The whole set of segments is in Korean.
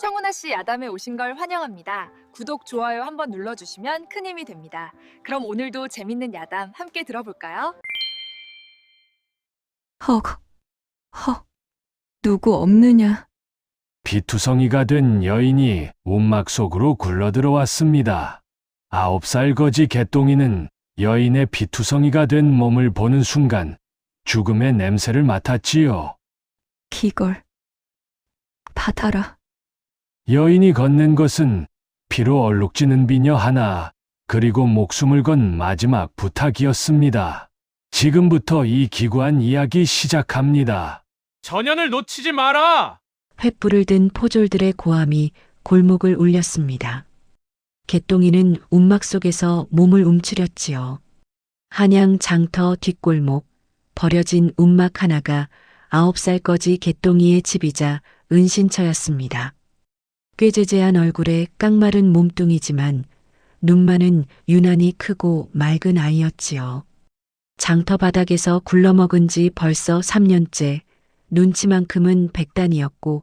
청운하 씨 야담에 오신 걸 환영합니다. 구독, 좋아요 한번 눌러주시면 큰 힘이 됩니다. 그럼 오늘도 재밌는 야담 함께 들어볼까요? 헉, 헉, 누구 없느냐? 피투성이가 된 여인이 움막 속으로 굴러들어왔습니다. 9살 거지 개똥이는 여인의 피투성이가 된 몸을 보는 순간 죽음의 냄새를 맡았지요. 기걸, 받아라. 여인이 건넨 것은 피로 얼룩지는 비녀 하나, 그리고 목숨을 건 마지막 부탁이었습니다. 지금부터 이 기구한 이야기 시작합니다. 전연을 놓치지 마라! 횃불을 든 포졸들의 고함이 골목을 울렸습니다. 개똥이는 움막 속에서 몸을 움츠렸지요. 한양 장터 뒷골목, 버려진 움막 하나가 9살 거지 개똥이의 집이자 은신처였습니다. 꾀죄죄한 얼굴에 깡마른 몸뚱이지만 눈만은 유난히 크고 맑은 아이였지요. 장터 바닥에서 굴러먹은 지 벌써 3년째, 눈치만큼은 백단이었고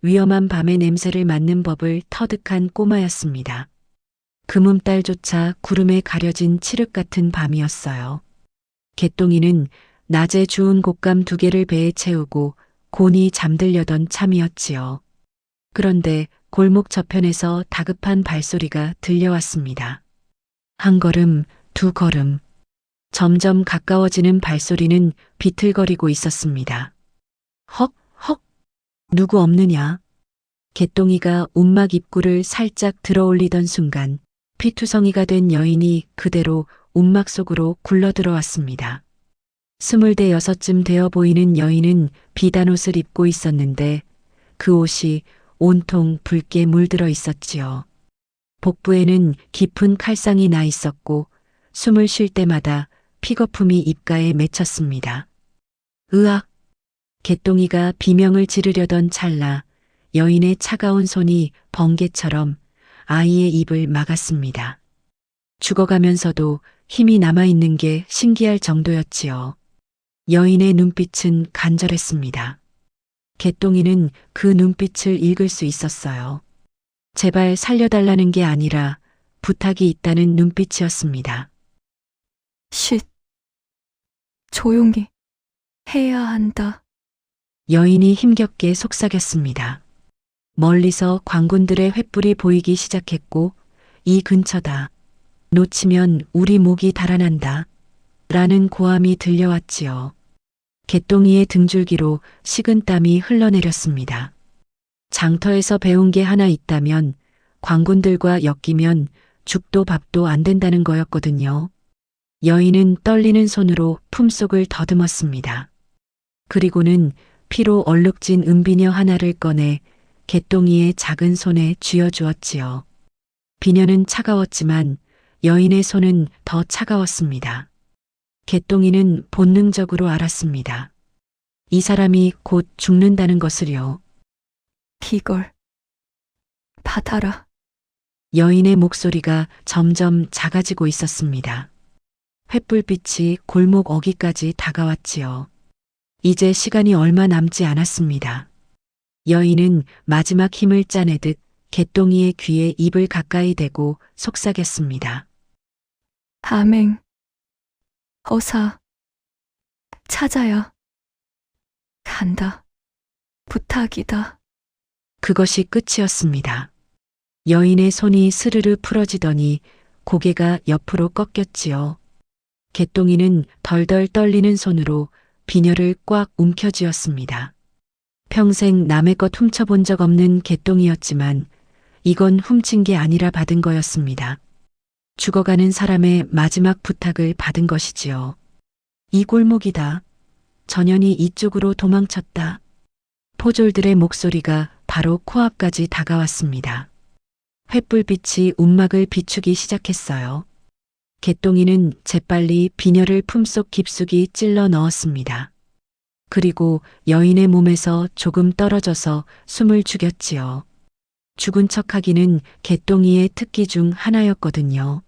위험한 밤의 냄새를 맡는 법을 터득한 꼬마였습니다. 금음달조차 구름에 가려진 칠흑 같은 밤이었어요. 개똥이는 낮에 주운 곶감 2개를 배에 채우고 곤히 잠들려던 참이었지요. 그런데 골목 저편에서 다급한 발소리가 들려왔습니다. 한 걸음, 2걸음. 점점 가까워지는 발소리는 비틀거리고 있었습니다. 헉, 헉. 누구 없느냐? 개똥이가 움막 입구를 살짝 들어올리던 순간 피투성이가 된 여인이 그대로 움막 속으로 굴러들어왔습니다. 26쯤 되어 보이는 여인은 비단 옷을 입고 있었는데 그 옷이 온통 붉게 물들어 있었지요. 복부에는 깊은 칼상이 나 있었고 숨을 쉴 때마다 피거품이 입가에 맺혔습니다. 으악! 개똥이가 비명을 지르려던 찰나 여인의 차가운 손이 번개처럼 아이의 입을 막았습니다. 죽어가면서도 힘이 남아있는 게 신기할 정도였지요. 여인의 눈빛은 간절했습니다. 개똥이는 그 눈빛을 읽을 수 있었어요. 제발 살려달라는 게 아니라 부탁이 있다는 눈빛이었습니다. 쉿. 조용히 해야 한다. 여인이 힘겹게 속삭였습니다. 멀리서 광군들의 횃불이 보이기 시작했고 이 근처다. 놓치면 우리 목이 달아난다. 라는 고함이 들려왔지요. 개똥이의 등줄기로 식은땀이 흘러내렸습니다. 장터에서 배운 게 하나 있다면 광군들과 엮이면 죽도 밥도 안 된다는 거였거든요. 여인은 떨리는 손으로 품속을 더듬었습니다. 그리고는 피로 얼룩진 은비녀 하나를 꺼내 개똥이의 작은 손에 쥐어주었지요. 비녀는 차가웠지만 여인의 손은 더 차가웠습니다. 개똥이는 본능적으로 알았습니다. 이 사람이 곧 죽는다는 것을요. 기걸, 받아라. 여인의 목소리가 점점 작아지고 있었습니다. 횃불빛이 골목 어귀까지 다가왔지요. 이제 시간이 얼마 남지 않았습니다. 여인은 마지막 힘을 짜내듯 개똥이의 귀에 입을 가까이 대고 속삭였습니다. 아맹. 어사. 찾아야. 간다. 부탁이다. 그것이 끝이었습니다. 여인의 손이 스르르 풀어지더니 고개가 옆으로 꺾였지요. 개똥이는 덜덜 떨리는 손으로 비녀를 꽉 움켜쥐었습니다. 평생 남의 것 훔쳐본 적 없는 개똥이었지만 이건 훔친 게 아니라 받은 거였습니다. 죽어가는 사람의 마지막 부탁을 받은 것이지요. 이 골목이다. 전연이 이쪽으로 도망쳤다. 포졸들의 목소리가 바로 코앞까지 다가왔습니다. 횃불빛이 움막을 비추기 시작했어요. 개똥이는 재빨리 비녀를 품속 깊숙이 찔러 넣었습니다. 그리고 여인의 몸에서 조금 떨어져서 숨을 죽였지요. 죽은 척하기는 개똥이의 특기 중 하나였거든요.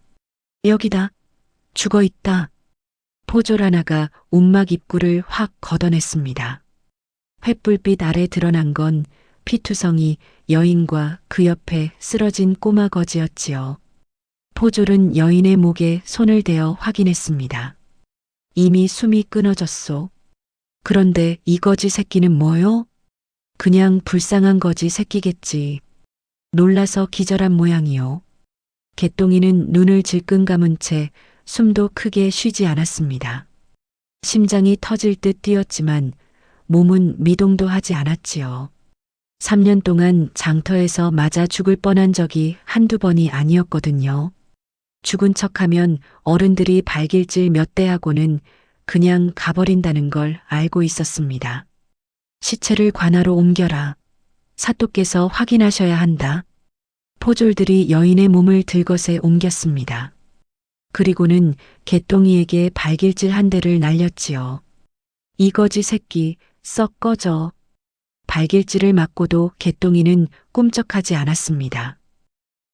여기다. 죽어 있다. 포졸 하나가 움막 입구를 확 걷어냈습니다. 횃불빛 아래 드러난 건 피투성이 여인과 그 옆에 쓰러진 꼬마 거지였지요. 포졸은 여인의 목에 손을 대어 확인했습니다. 이미 숨이 끊어졌소. 그런데 이 거지 새끼는 뭐요? 그냥 불쌍한 거지 새끼겠지. 놀라서 기절한 모양이요. 개똥이는 눈을 질끈 감은 채 숨도 크게 쉬지 않았습니다. 심장이 터질 듯 뛰었지만 몸은 미동도 하지 않았지요. 3년 동안 장터에서 맞아 죽을 뻔한 적이 한두 번이 아니었거든요. 죽은 척하면 어른들이 발길질 몇 대 하고는 그냥 가버린다는 걸 알고 있었습니다. 시체를 관하로 옮겨라. 사또께서 확인하셔야 한다. 포졸들이 여인의 몸을 들것에 옮겼습니다. 그리고는 개똥이에게 발길질 한 대를 날렸지요. 이 거지 새끼, 썩 꺼져. 발길질을 맞고도 개똥이는 꿈쩍하지 않았습니다.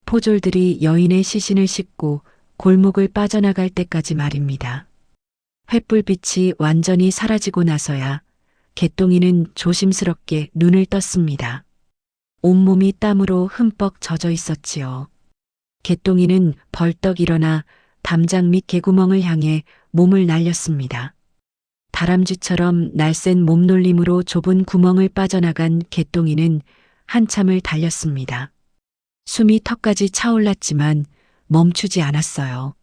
포졸들이 여인의 시신을 싣고 골목을 빠져나갈 때까지 말입니다. 횃불빛이 완전히 사라지고 나서야 개똥이는 조심스럽게 눈을 떴습니다. 온몸이 땀으로 흠뻑 젖어 있었지요. 개똥이는 벌떡 일어나 담장 밑 개구멍을 향해 몸을 날렸습니다. 다람쥐처럼 날쌘 몸놀림으로 좁은 구멍을 빠져나간 개똥이는 한참을 달렸습니다. 숨이 턱까지 차올랐지만 멈추지 않았어요.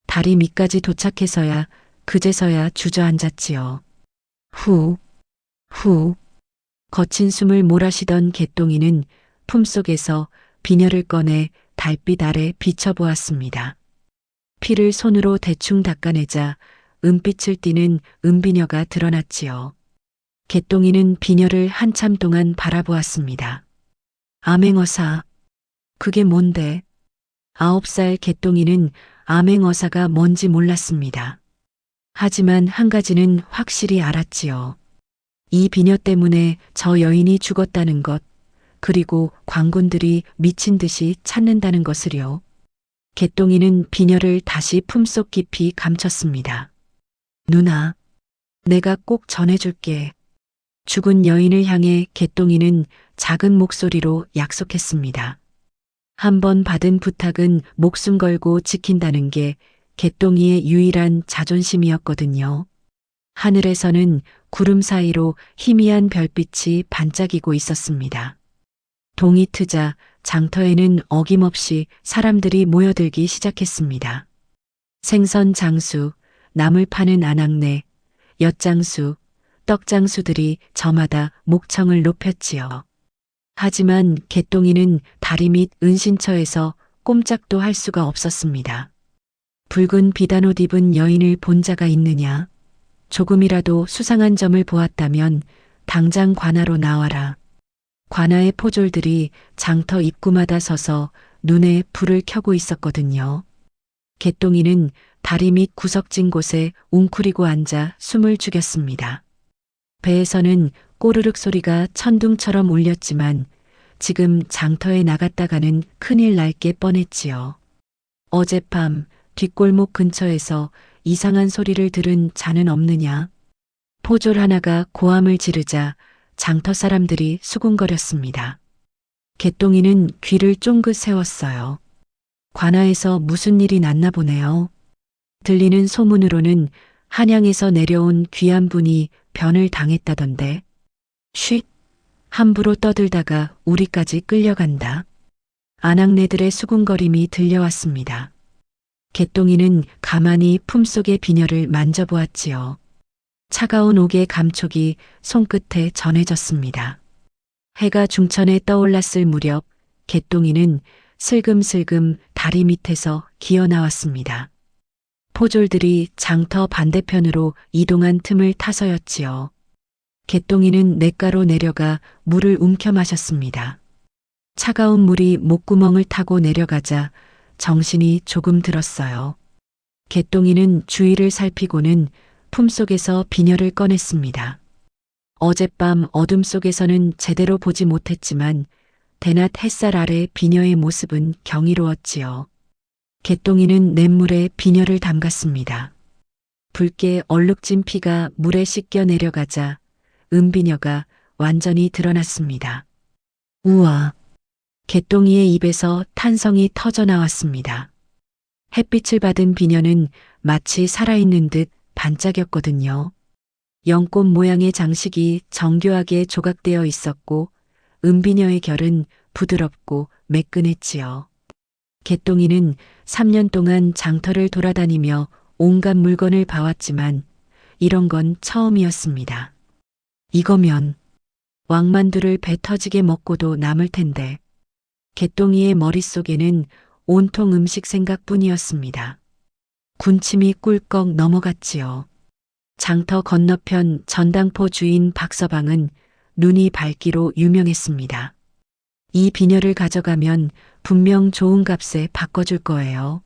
다리 밑까지 도착해서야 그제서야 주저앉았지요. 후, 후. 거친 숨을 몰아쉬던 개똥이는 품속에서 비녀를 꺼내 달빛 아래 비춰보았습니다. 피를 손으로 대충 닦아내자 은빛을 띠는 은비녀가 드러났지요. 개똥이는 비녀를 한참 동안 바라보았습니다. 암행어사. 그게 뭔데? 9살 개똥이는 암행어사가 뭔지 몰랐습니다. 하지만 한 가지는 확실히 알았지요. 이 비녀 때문에 저 여인이 죽었다는 것, 그리고 광군들이 미친 듯이 찾는다는 것을요. 개똥이는 비녀를 다시 품속 깊이 감췄습니다. 누나, 내가 꼭 전해줄게. 죽은 여인을 향해 개똥이는 작은 목소리로 약속했습니다. 한 번 받은 부탁은 목숨 걸고 지킨다는 게 개똥이의 유일한 자존심이었거든요. 하늘에서는 구름 사이로 희미한 별빛이 반짝이고 있었습니다. 동이 트자 장터에는 어김없이 사람들이 모여들기 시작했습니다. 생선 장수, 나물 파는 아낙네, 엿장수, 떡장수들이 저마다 목청을 높였지요. 하지만 개똥이는 다리 밑 은신처에서 꼼짝도 할 수가 없었습니다. 붉은 비단옷 입은 여인을 본 자가 있느냐? 조금이라도 수상한 점을 보았다면 당장 관아로 나와라. 관아의 포졸들이 장터 입구마다 서서 눈에 불을 켜고 있었거든요. 개똥이는 다리 밑 구석진 곳에 웅크리고 앉아 숨을 죽였습니다. 배에서는 꼬르륵 소리가 천둥처럼 울렸지만 지금 장터에 나갔다가는 큰일 날 게 뻔했지요. 어젯밤 뒷골목 근처에서 이상한 소리를 들은 자는 없느냐? 포졸 하나가 고함을 지르자 장터 사람들이 수군거렸습니다. 개똥이는 귀를 쫑긋 세웠어요. 관아에서 무슨 일이 났나 보네요. 들리는 소문으로는 한양에서 내려온 귀한 분이 변을 당했다던데. 쉿! 함부로 떠들다가 우리까지 끌려간다. 아낙네들의 수군거림이 들려왔습니다. 개똥이는 가만히 품속의 비녀를 만져보았지요. 차가운 옥의 감촉이 손끝에 전해졌습니다. 해가 중천에 떠올랐을 무렵 개똥이는 슬금슬금 다리 밑에서 기어나왔습니다. 포졸들이 장터 반대편으로 이동한 틈을 타서였지요. 개똥이는 냇가로 내려가 물을 움켜 마셨습니다. 차가운 물이 목구멍을 타고 내려가자 정신이 조금 들었어요. 개똥이는 주위를 살피고는 품속에서 비녀를 꺼냈습니다. 어젯밤 어둠 속에서는 제대로 보지 못했지만 대낮 햇살 아래 비녀의 모습은 경이로웠지요. 개똥이는 냇물에 비녀를 담갔습니다. 붉게 얼룩진 피가 물에 씻겨 내려가자 은비녀가 완전히 드러났습니다. 우와. 개똥이의 입에서 탄성이 터져 나왔습니다. 햇빛을 받은 비녀는 마치 살아있는 듯 반짝였거든요. 연꽃 모양의 장식이 정교하게 조각되어 있었고 은비녀의 결은 부드럽고 매끈했지요. 개똥이는 3년 동안 장터를 돌아다니며 온갖 물건을 봐왔지만 이런 건 처음이었습니다. 이거면 왕만두를 배 터지게 먹고도 남을 텐데 개똥이의 머릿속에는 온통 음식 생각뿐이었습니다. 군침이 꿀꺽 넘어갔지요. 장터 건너편 전당포 주인 박서방은 눈이 밝기로 유명했습니다. 이 비녀를 가져가면 분명 좋은 값에 바꿔줄 거예요.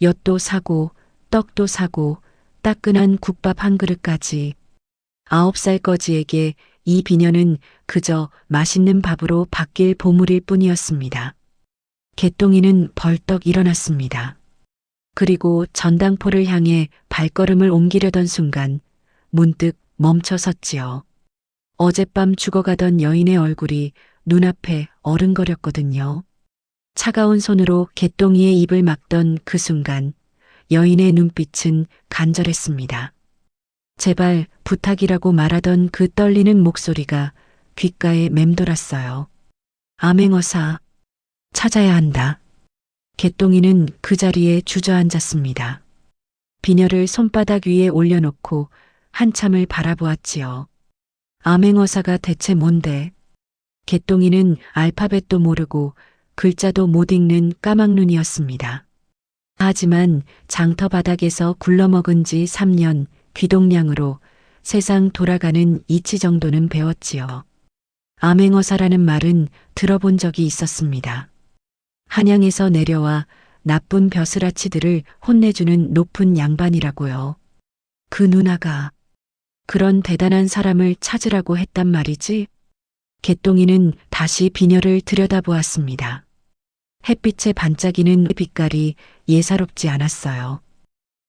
엿도 사고 떡도 사고 따끈한 국밥 한 그릇까지. 9살 거지에게 이 비녀는 그저 맛있는 밥으로 바뀔 보물일 뿐이었습니다. 개똥이는 벌떡 일어났습니다. 그리고 전당포를 향해 발걸음을 옮기려던 순간 문득 멈춰 섰지요. 어젯밤 죽어가던 여인의 얼굴이 눈앞에 어른거렸거든요. 차가운 손으로 개똥이의 입을 막던 그 순간 여인의 눈빛은 간절했습니다. 제발 부탁이라고 말하던 그 떨리는 목소리가 귓가에 맴돌았어요. 암행어사, 찾아야 한다. 개똥이는 그 자리에 주저앉았습니다. 비녀를 손바닥 위에 올려놓고 한참을 바라보았지요. 암행어사가 대체 뭔데? 개똥이는 알파벳도 모르고 글자도 못 읽는 까막눈이었습니다. 하지만 장터 바닥에서 굴러먹은 지 3년 귀동냥으로 세상 돌아가는 이치 정도는 배웠지요. 암행어사라는 말은 들어본 적이 있었습니다. 한양에서 내려와 나쁜 벼슬아치들을 혼내주는 높은 양반이라고요. 그 누나가 그런 대단한 사람을 찾으라고 했단 말이지? 개똥이는 다시 비녀를 들여다보았습니다. 햇빛에 반짝이는 빛깔이 예사롭지 않았어요.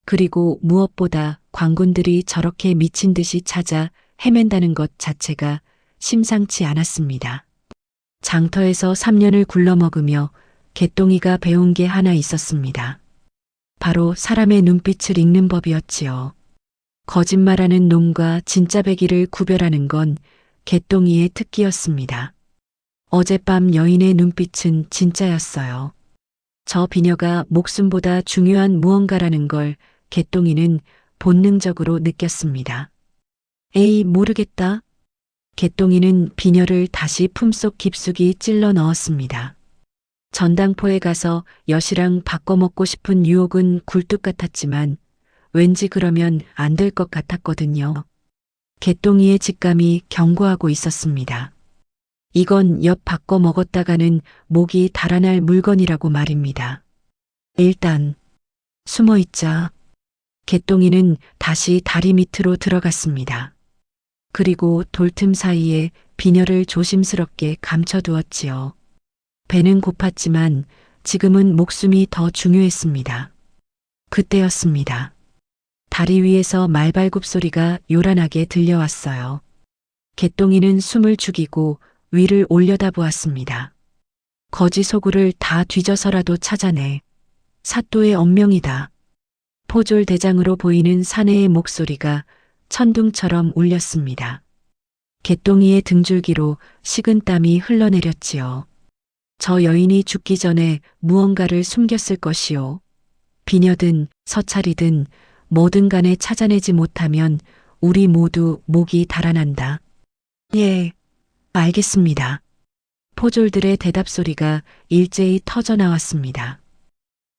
그리고 무엇보다 광군들이 저렇게 미친 듯이 찾아 헤맨다는 것 자체가 심상치 않았습니다. 장터에서 3년을 굴러먹으며 개똥이가 배운 게 하나 있었습니다. 바로 사람의 눈빛을 읽는 법이었지요. 거짓말하는 놈과 진짜 배기를 구별하는 건 개똥이의 특기였습니다. 어젯밤 여인의 눈빛은 진짜였어요. 저 비녀가 목숨보다 중요한 무언가라는 걸 개똥이는 본능적으로 느꼈습니다. 에이, 모르겠다. 개똥이는 비녀를 다시 품속 깊숙이 찔러 넣었습니다. 전당포에 가서 엿이랑 바꿔 먹고 싶은 유혹은 굴뚝 같았지만 왠지 그러면 안 될 것 같았거든요. 개똥이의 직감이 경고하고 있었습니다. 이건 엿 바꿔 먹었다가는 목이 달아날 물건이라고 말입니다. 일단 숨어 있자. 개똥이는 다시 다리 밑으로 들어갔습니다. 그리고 돌틈 사이에 비녀를 조심스럽게 감춰두었지요. 배는 고팠지만 지금은 목숨이 더 중요했습니다. 그때였습니다. 다리 위에서 말발굽 소리가 요란하게 들려왔어요. 개똥이는 숨을 죽이고 위를 올려다보았습니다. 거지 소굴을 다 뒤져서라도 찾아내. 사또의 언명이다. 포졸 대장으로 보이는 사내의 목소리가 천둥처럼 울렸습니다. 개똥이의 등줄기로 식은땀이 흘러내렸지요. 저 여인이 죽기 전에 무언가를 숨겼을 것이요. 비녀든 서찰이든 뭐든 간에 찾아내지 못하면 우리 모두 목이 달아난다. 예, 알겠습니다. 포졸들의 대답 소리가 일제히 터져 나왔습니다.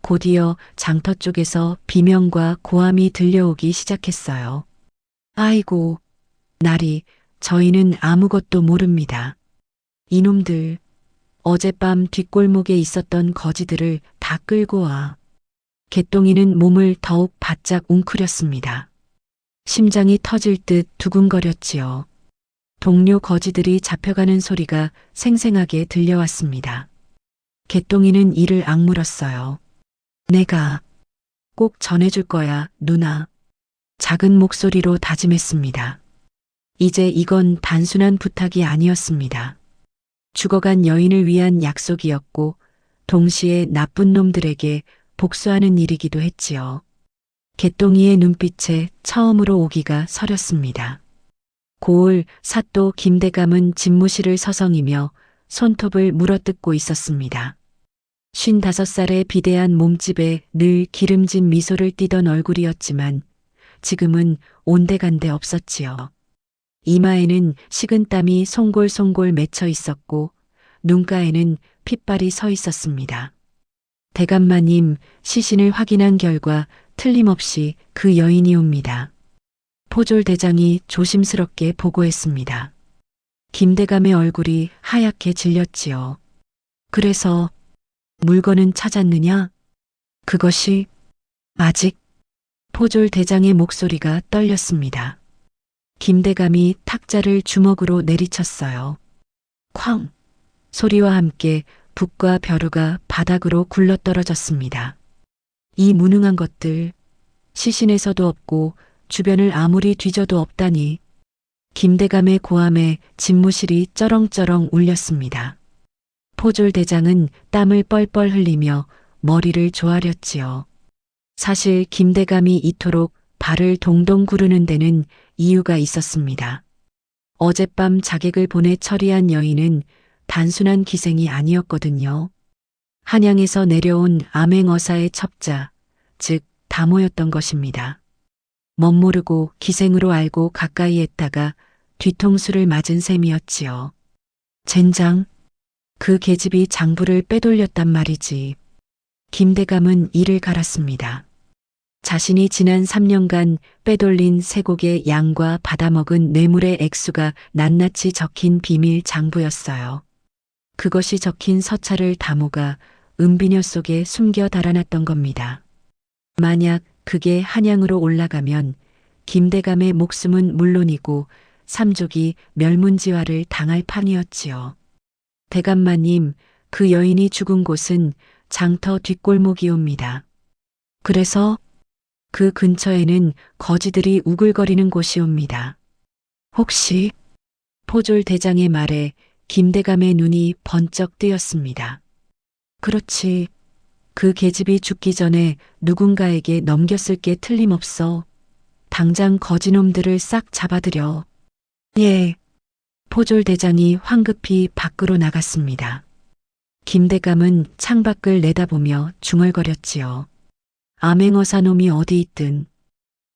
곧이어 장터 쪽에서 비명과 고함이 들려오기 시작했어요. 아이고, 나리, 저희는 아무것도 모릅니다. 이놈들, 어젯밤 뒷골목에 있었던 거지들을 다 끌고 와. 개똥이는 몸을 더욱 바짝 웅크렸습니다. 심장이 터질 듯 두근거렸지요. 동료 거지들이 잡혀가는 소리가 생생하게 들려왔습니다. 개똥이는 이를 악물었어요. 내가 꼭 전해줄 거야, 누나. 작은 목소리로 다짐했습니다. 이제 이건 단순한 부탁이 아니었습니다. 죽어간 여인을 위한 약속이었고 동시에 나쁜 놈들에게 복수하는 일이기도 했지요. 개똥이의 눈빛에 처음으로 오기가 서렸습니다. 고을 사또 김대감은 집무실을 서성이며 손톱을 물어뜯고 있었습니다. 55살의 비대한 몸집에 늘 기름진 미소를 띠던 얼굴이었지만 지금은 온데간데 없었지요. 이마에는 식은땀이 송골송골 맺혀 있었고 눈가에는 핏발이 서 있었습니다. 대감마님, 시신을 확인한 결과 틀림없이 그 여인이옵니다. 포졸 대장이 조심스럽게 보고했습니다. 김대감의 얼굴이 하얗게 질렸지요. 그래서 물건은 찾았느냐? 그것이 아직 포졸 대장의 목소리가 떨렸습니다. 김대감이 탁자를 주먹으로 내리쳤어요. 쾅! 소리와 함께 붓과 벼루가 바닥으로 굴러떨어졌습니다. 이 무능한 것들, 시신에서도 없고 주변을 아무리 뒤져도 없다니. 김대감의 고함에 집무실이 쩌렁쩌렁 울렸습니다. 포졸 대장은 땀을 뻘뻘 흘리며 머리를 조아렸지요. 사실 김대감이 이토록 발을 동동 구르는 데는 이유가 있었습니다. 어젯밤 자객을 보내 처리한 여인은 단순한 기생이 아니었거든요. 한양에서 내려온 암행어사의 첩자, 즉 다모였던 것입니다. 멋모르고 기생으로 알고 가까이 했다가 뒤통수를 맞은 셈이었지요. 젠장, 그 계집이 장부를 빼돌렸단 말이지. 김대감은 이를 갈았습니다. 자신이 지난 3년간 빼돌린 쇠고개 양과 받아먹은 뇌물의 액수가 낱낱이 적힌 비밀 장부였어요. 그것이 적힌 서찰을 다모가 은비녀 속에 숨겨 달아놨던 겁니다. 만약 그게 한양으로 올라가면 김대감의 목숨은 물론이고 삼족이 멸문지화를 당할 판이었지요. 대감마님, 그 여인이 죽은 곳은 장터 뒷골목이옵니다. 그래서 그 근처에는 거지들이 우글거리는 곳이옵니다. 혹시 포졸 대장의 말에 김대감의 눈이 번쩍 뜨였습니다. 그렇지. 그 계집이 죽기 전에 누군가에게 넘겼을 게 틀림없어. 당장 거지놈들을 싹 잡아들여. 예. 포졸 대장이 황급히 밖으로 나갔습니다. 김대감은 창밖을 내다보며 중얼거렸지요. 암행어사 놈이 어디 있든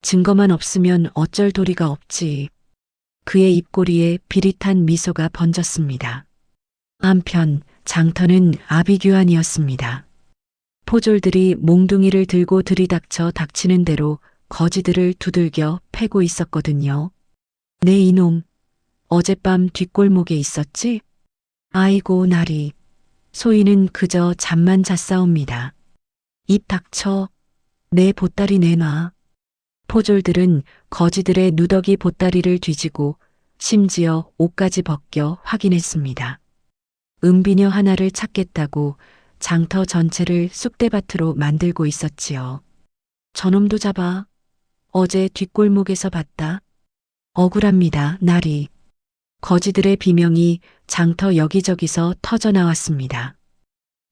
증거만 없으면 어쩔 도리가 없지. 그의 입꼬리에 비릿한 미소가 번졌습니다. 한편 장터는 아비규환이었습니다. 포졸들이 몽둥이를 들고 들이닥쳐 닥치는 대로 거지들을 두들겨 패고 있었거든요. 네 이놈, 어젯밤 뒷골목에 있었지? 아이고 나리, 소인은 그저 잠만 잤사옵니다. 입 닥쳐, 내 보따리 내놔. 포졸들은 거지들의 누더기 보따리를 뒤지고 심지어 옷까지 벗겨 확인했습니다. 은비녀 하나를 찾겠다고 장터 전체를 쑥대밭으로 만들고 있었지요. 저놈도 잡아. 어제 뒷골목에서 봤다. 억울합니다, 나리. 거지들의 비명이 장터 여기저기서 터져나왔습니다.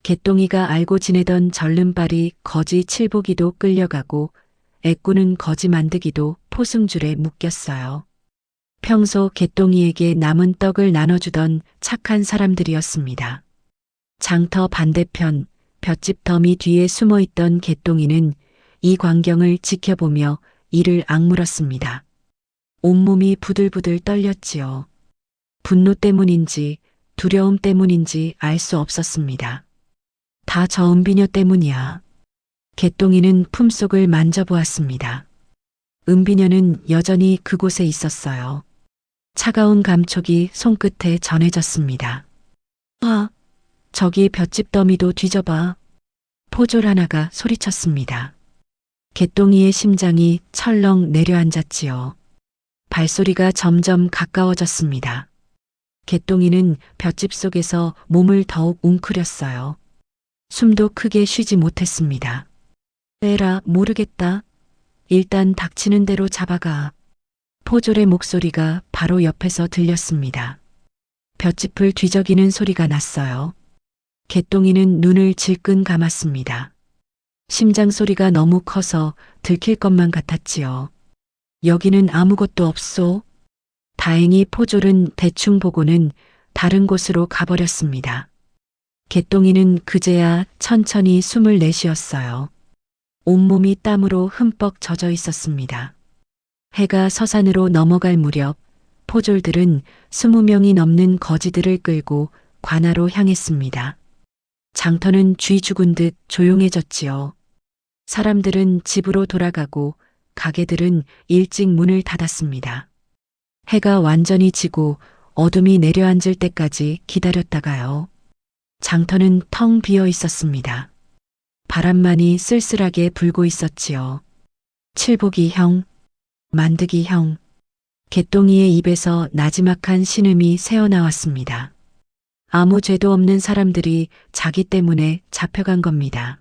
개똥이가 알고 지내던 절름발이 거지 칠보기도 끌려가고 애꾸는 거지 만드기도 포승줄에 묶였어요. 평소 개똥이에게 남은 떡을 나눠주던 착한 사람들이었습니다. 장터 반대편 볏짚 더미 뒤에 숨어있던 개똥이는 이 광경을 지켜보며 이를 악물었습니다. 온몸이 부들부들 떨렸지요. 분노 때문인지 두려움 때문인지 알 수 없었습니다. 다 저 은비녀 때문이야. 개똥이는 품속을 만져보았습니다. 은비녀는 여전히 그곳에 있었어요. 차가운 감촉이 손끝에 전해졌습니다. 아, 저기 볏짚 더미도 뒤져봐. 포졸 하나가 소리쳤습니다. 개똥이의 심장이 철렁 내려앉았지요. 발소리가 점점 가까워졌습니다. 개똥이는 볏짚 속에서 몸을 더욱 웅크렸어요. 숨도 크게 쉬지 못했습니다. 에라, 모르겠다. 일단 닥치는 대로 잡아가. 포졸의 목소리가 바로 옆에서 들렸습니다. 볏짚을 뒤적이는 소리가 났어요. 개똥이는 눈을 질끈 감았습니다. 심장 소리가 너무 커서 들킬 것만 같았지요. 여기는 아무것도 없소. 다행히 포졸은 대충 보고는 다른 곳으로 가버렸습니다. 개똥이는 그제야 천천히 숨을 내쉬었어요. 온몸이 땀으로 흠뻑 젖어 있었습니다. 해가 서산으로 넘어갈 무렵 포졸들은 20명이 넘는 거지들을 끌고 관하로 향했습니다. 장터는 쥐 죽은 듯 조용해졌지요. 사람들은 집으로 돌아가고 가게들은 일찍 문을 닫았습니다. 해가 완전히 지고 어둠이 내려앉을 때까지 기다렸다가요. 장터는 텅 비어 있었습니다. 바람만이 쓸쓸하게 불고 있었지요. 칠복이 형, 만드기 형, 개똥이의 입에서 나지막한 신음이 새어나왔습니다. 아무 죄도 없는 사람들이 자기 때문에 잡혀간 겁니다.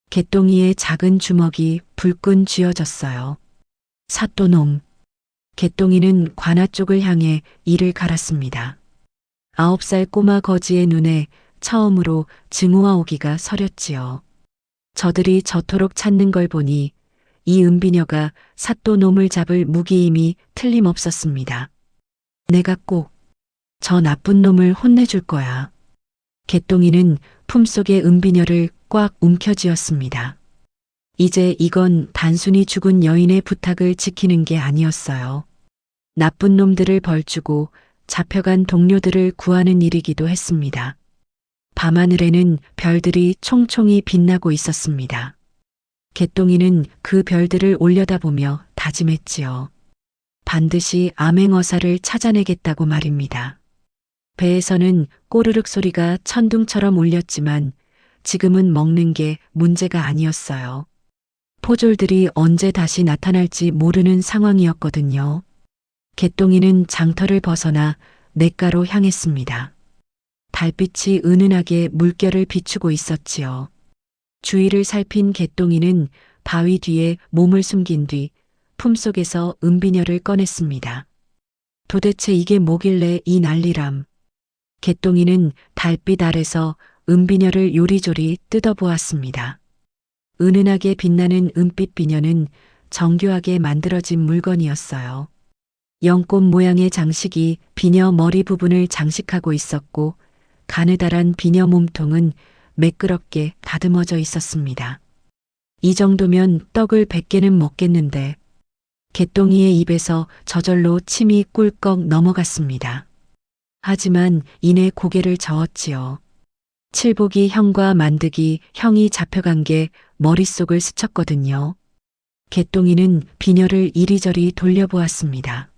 개똥이의 작은 주먹이 불끈 쥐어졌어요. 사또놈. 개똥이는 관아 쪽을 향해 이를 갈았습니다. 9살 꼬마 거지의 눈에 처음으로 증오와 오기가 서렸지요. 저들이 저토록 찾는 걸 보니 이 은비녀가 사또놈을 잡을 무기임이 틀림없었습니다. 내가 꼭 저 나쁜 놈을 혼내줄 거야. 개똥이는 품속의 은비녀를 꽉 움켜쥐었습니다. 이제 이건 단순히 죽은 여인의 부탁을 지키는 게 아니었어요. 나쁜 놈들을 벌주고 잡혀간 동료들을 구하는 일이기도 했습니다. 밤하늘에는 별들이 총총히 빛나고 있었습니다. 개똥이는 그 별들을 올려다보며 다짐했지요. 반드시 암행어사를 찾아내겠다고 말입니다. 배에서는 꼬르륵 소리가 천둥처럼 울렸지만 지금은 먹는 게 문제가 아니었어요. 포졸들이 언제 다시 나타날지 모르는 상황이었거든요. 개똥이는 장터를 벗어나 냇가로 향했습니다. 달빛이 은은하게 물결을 비추고 있었지요. 주위를 살핀 개똥이는 바위 뒤에 몸을 숨긴 뒤 품속에서 은비녀를 꺼냈습니다. 도대체 이게 뭐길래 이 난리람. 개똥이는 달빛 아래서 은비녀를 요리조리 뜯어보았습니다. 은은하게 빛나는 은빛 비녀는 정교하게 만들어진 물건이었어요. 연꽃 모양의 장식이 비녀 머리 부분을 장식하고 있었고 가느다란 비녀 몸통은 매끄럽게 다듬어져 있었습니다. 이 정도면 떡을 100개는 먹겠는데 개똥이의 입에서 저절로 침이 꿀꺽 넘어갔습니다. 하지만 이내 고개를 저었지요. 칠복이 형과 만드기 형이 잡혀간 게 머릿속을 스쳤거든요. 개똥이는 비녀를 이리저리 돌려보았습니다.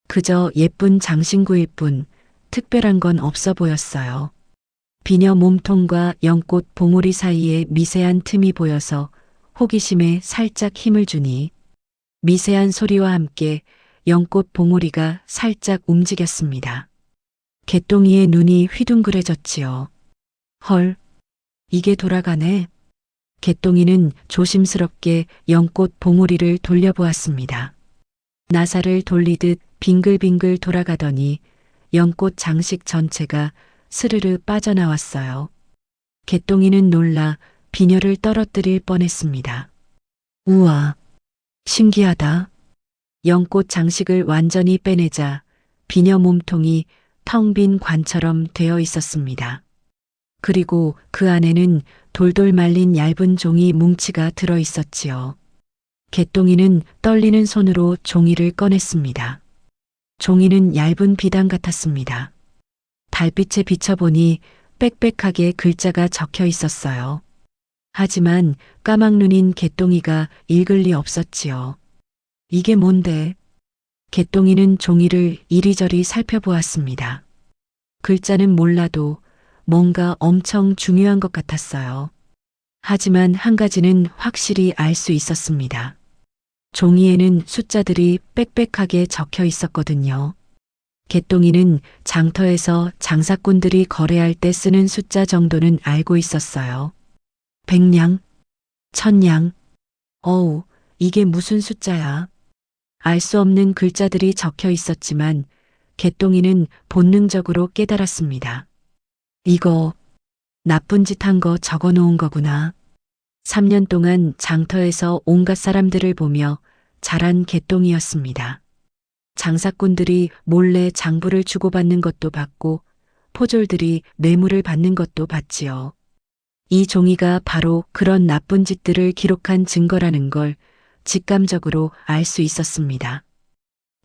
그저 예쁜 장신구일 뿐 특별한 건 없어 보였어요. 비녀 몸통과 연꽃 봉우리 사이에 미세한 틈이 보여서 호기심에 살짝 힘을 주니 미세한 소리와 함께 연꽃 봉우리가 살짝 움직였습니다. 개똥이의 눈이 휘둥그레졌지요. 헐, 이게 돌아가네. 개똥이는 조심스럽게 연꽃 봉우리를 돌려보았습니다. 나사를 돌리듯 빙글빙글 돌아가더니 연꽃 장식 전체가 스르르 빠져나왔어요. 개똥이는 놀라 비녀를 떨어뜨릴 뻔했습니다. 우와, 신기하다. 연꽃 장식을 완전히 빼내자 비녀 몸통이 텅 빈 관처럼 되어 있었습니다. 그리고 그 안에는 돌돌 말린 얇은 종이 뭉치가 들어 있었지요. 개똥이는 떨리는 손으로 종이를 꺼냈습니다. 종이는 얇은 비단 같았습니다. 달빛에 비춰보니 빽빽하게 글자가 적혀 있었어요. 하지만 까막눈인 개똥이가 읽을 리 없었지요. 이게 뭔데? 개똥이는 종이를 이리저리 살펴보았습니다. 글자는 몰라도 뭔가 엄청 중요한 것 같았어요. 하지만 한 가지는 확실히 알 수 있었습니다. 종이에는 숫자들이 빽빽하게 적혀 있었거든요. 개똥이는 장터에서 장사꾼들이 거래할 때 쓰는 숫자 정도는 알고 있었어요. 100냥, 1000냥, 어우, 이게 무슨 숫자야? 알 수 없는 글자들이 적혀 있었지만 개똥이는 본능적으로 깨달았습니다. 이거 나쁜 짓 한 거 적어 놓은 거구나. 3년 동안 장터에서 온갖 사람들을 보며 자란 개똥이었습니다. 장사꾼들이 몰래 장부를 주고받는 것도 봤고 포졸들이 뇌물을 받는 것도 봤지요. 이 종이가 바로 그런 나쁜 짓들을 기록한 증거라는 걸 직감적으로 알 수 있었습니다.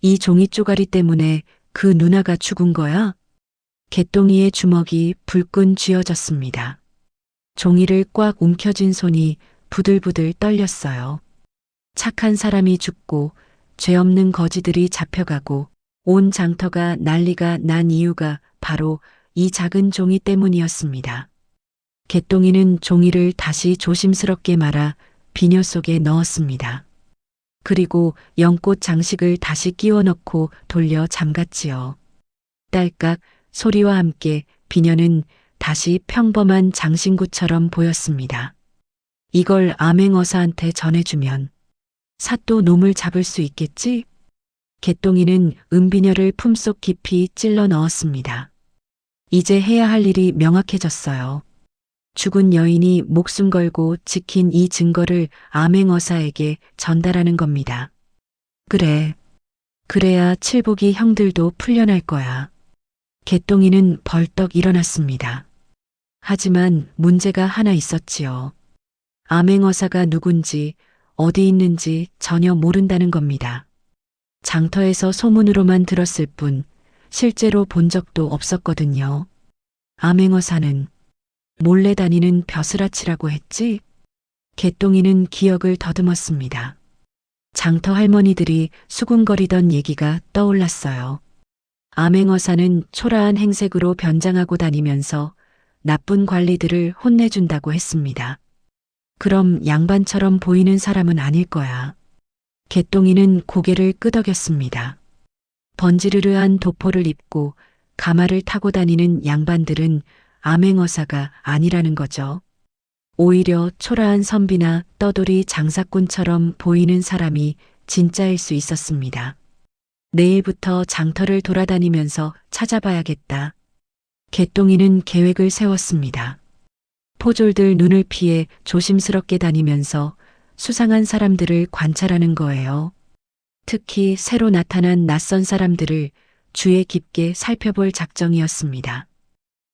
이 종이 쪼가리 때문에 그 누나가 죽은 거야? 개똥이의 주먹이 불끈 쥐어졌습니다. 종이를 꽉 움켜쥔 손이 부들부들 떨렸어요. 착한 사람이 죽고 죄 없는 거지들이 잡혀가고 온 장터가 난리가 난 이유가 바로 이 작은 종이 때문이었습니다. 개똥이는 종이를 다시 조심스럽게 말아 비녀 속에 넣었습니다. 그리고 연꽃 장식을 다시 끼워 넣고 돌려 잠갔지요. 딸깍 소리와 함께 비녀는 다시 평범한 장신구처럼 보였습니다. 이걸 암행어사한테 전해주면 사또 놈을 잡을 수 있겠지? 개똥이는 은비녀를 품속 깊이 찔러 넣었습니다. 이제 해야 할 일이 명확해졌어요. 죽은 여인이 목숨 걸고 지킨 이 증거를 암행어사에게 전달하는 겁니다. 그래. 그래야 칠복이 형들도 풀려날 거야. 개똥이는 벌떡 일어났습니다. 하지만 문제가 하나 있었지요. 암행어사가 누군지 어디 있는지 전혀 모른다는 겁니다. 장터에서 소문으로만 들었을 뿐 실제로 본 적도 없었거든요. 암행어사는 몰래 다니는 벼슬아치라고 했지? 개똥이는 기억을 더듬었습니다. 장터 할머니들이 수군거리던 얘기가 떠올랐어요. 암행어사는 초라한 행색으로 변장하고 다니면서 나쁜 관리들을 혼내준다고 했습니다. 그럼 양반처럼 보이는 사람은 아닐 거야. 개똥이는 고개를 끄덕였습니다. 번지르르한 도포를 입고 가마를 타고 다니는 양반들은 암행어사가 아니라는 거죠. 오히려 초라한 선비나 떠돌이 장사꾼처럼 보이는 사람이 진짜일 수 있었습니다. 내일부터 장터를 돌아다니면서 찾아봐야겠다. 개똥이는 계획을 세웠습니다. 포졸들 눈을 피해 조심스럽게 다니면서 수상한 사람들을 관찰하는 거예요. 특히 새로 나타난 낯선 사람들을 주의 깊게 살펴볼 작정이었습니다.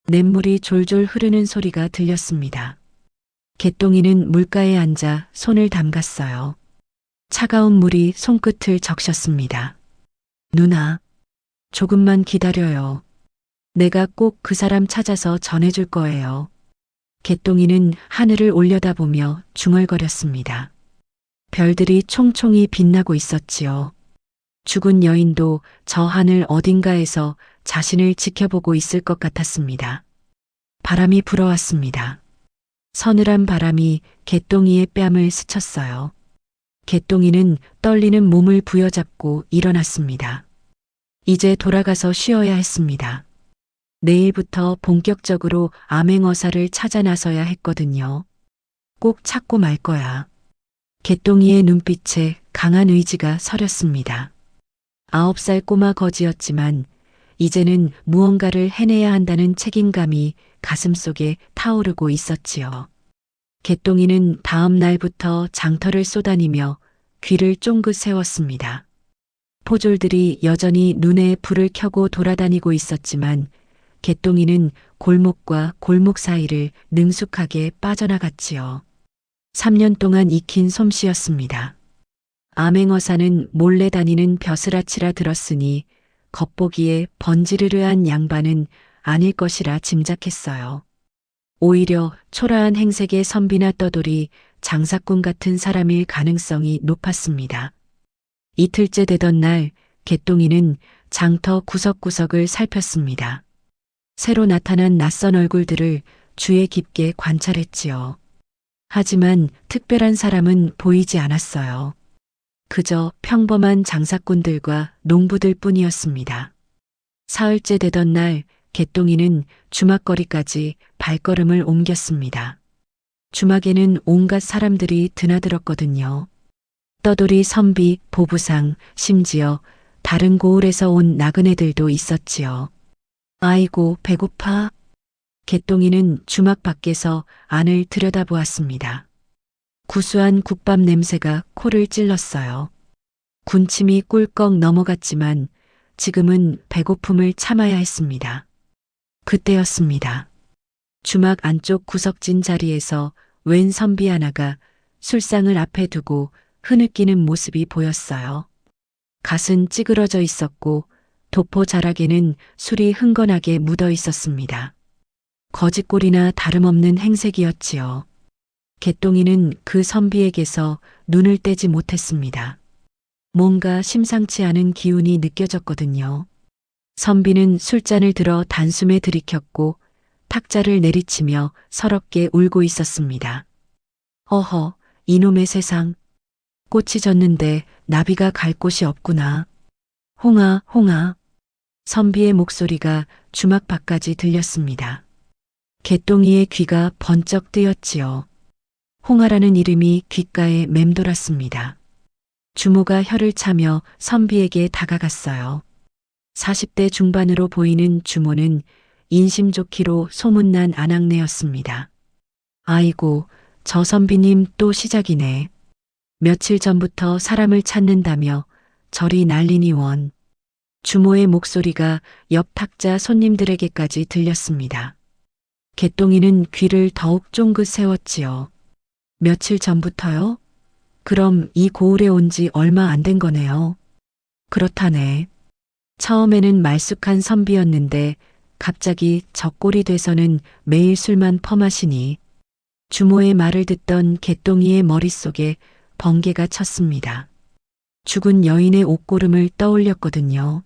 냇물이 졸졸 흐르는 소리가 들렸습니다. 개똥이는 물가에 앉아 손을 담갔어요. 차가운 물이 손끝을 적셨습니다. 누나, 조금만 기다려요. 내가 꼭 그 사람 찾아서 전해줄 거예요. 개똥이는 하늘을 올려다보며 중얼거렸습니다. 별들이 총총히 빛나고 있었지요. 죽은 여인도 저 하늘 어딘가에서 자신을 지켜보고 있을 것 같았습니다. 바람이 불어왔습니다. 서늘한 바람이 개똥이의 뺨을 스쳤어요. 개똥이는 떨리는 몸을 부여잡고 일어났습니다. 이제 돌아가서 쉬어야 했습니다. 내일부터 본격적으로 암행어사를 찾아 나서야 했거든요. 꼭 찾고 말 거야. 개똥이의 눈빛에 강한 의지가 서렸습니다. 9살 꼬마 거지였지만 이제는 무언가를 해내야 한다는 책임감이 가슴속에 타오르고 있었지요. 개똥이는 다음 날부터 장터를 쏘다니며 귀를 쫑긋 세웠습니다. 포졸들이 여전히 눈에 불을 켜고 돌아다니고 있었지만 개똥이는 골목과 골목 사이를 능숙하게 빠져나갔지요. 3년 동안 익힌 솜씨였습니다. 암행어사는 몰래 다니는 벼슬아치라 들었으니 겉보기에 번지르르한 양반은 아닐 것이라 짐작했어요. 오히려 초라한 행색의 선비나 떠돌이 장사꾼 같은 사람일 가능성이 높았습니다. 이틀째 되던 날 개똥이는 장터 구석구석을 살폈습니다. 새로 나타난 낯선 얼굴들을 주의 깊게 관찰했지요. 하지만 특별한 사람은 보이지 않았어요. 그저 평범한 장사꾼들과 농부들 뿐이었습니다. 사흘째 되던 날 개똥이는 주막거리까지 발걸음을 옮겼습니다. 주막에는 온갖 사람들이 드나들었거든요. 떠돌이 선비, 보부상, 심지어 다른 고을에서 온 나그네들도 있었지요. 아이고, 배고파. 개똥이는 주막 밖에서 안을 들여다보았습니다. 구수한 국밥 냄새가 코를 찔렀어요. 군침이 꿀꺽 넘어갔지만 지금은 배고픔을 참아야 했습니다. 그때였습니다. 주막 안쪽 구석진 자리에서 웬 선비 하나가 술상을 앞에 두고 흐느끼는 모습이 보였어요. 갓은 찌그러져 있었고 도포 자락에는 술이 흥건하게 묻어 있었습니다. 거짓골이나 다름없는 행색이었지요. 개똥이는 그 선비에게서 눈을 떼지 못했습니다. 뭔가 심상치 않은 기운이 느껴졌거든요. 선비는 술잔을 들어 단숨에 들이켰고 탁자를 내리치며 서럽게 울고 있었습니다. 어허, 이놈의 세상. 꽃이 졌는데 나비가 갈 곳이 없구나. 홍아, 홍아. 선비의 목소리가 주막 밖까지 들렸습니다. 개똥이의 귀가 번쩍 뜨였지요. 홍아라는 이름이 귓가에 맴돌았습니다. 주모가 혀를 차며 선비에게 다가갔어요. 40대 중반으로 보이는 주모는 인심 좋기로 소문난 아낙네였습니다. 아이고, 저 선비님 또 시작이네. 며칠 전부터 사람을 찾는다며 저리 난리니 원. 주모의 목소리가 옆 탁자 손님들에게까지 들렸습니다. 개똥이는 귀를 더욱 쫑긋 세웠지요. 며칠 전부터요? 그럼 이 고을에 온 지 얼마 안 된 거네요. 그렇다네. 처음에는 말쑥한 선비였는데 갑자기 적골이 돼서는 매일 술만 퍼마시니 주모의 말을 듣던 개똥이의 머릿속에 번개가 쳤습니다. 죽은 여인의 옷고름을 떠올렸거든요.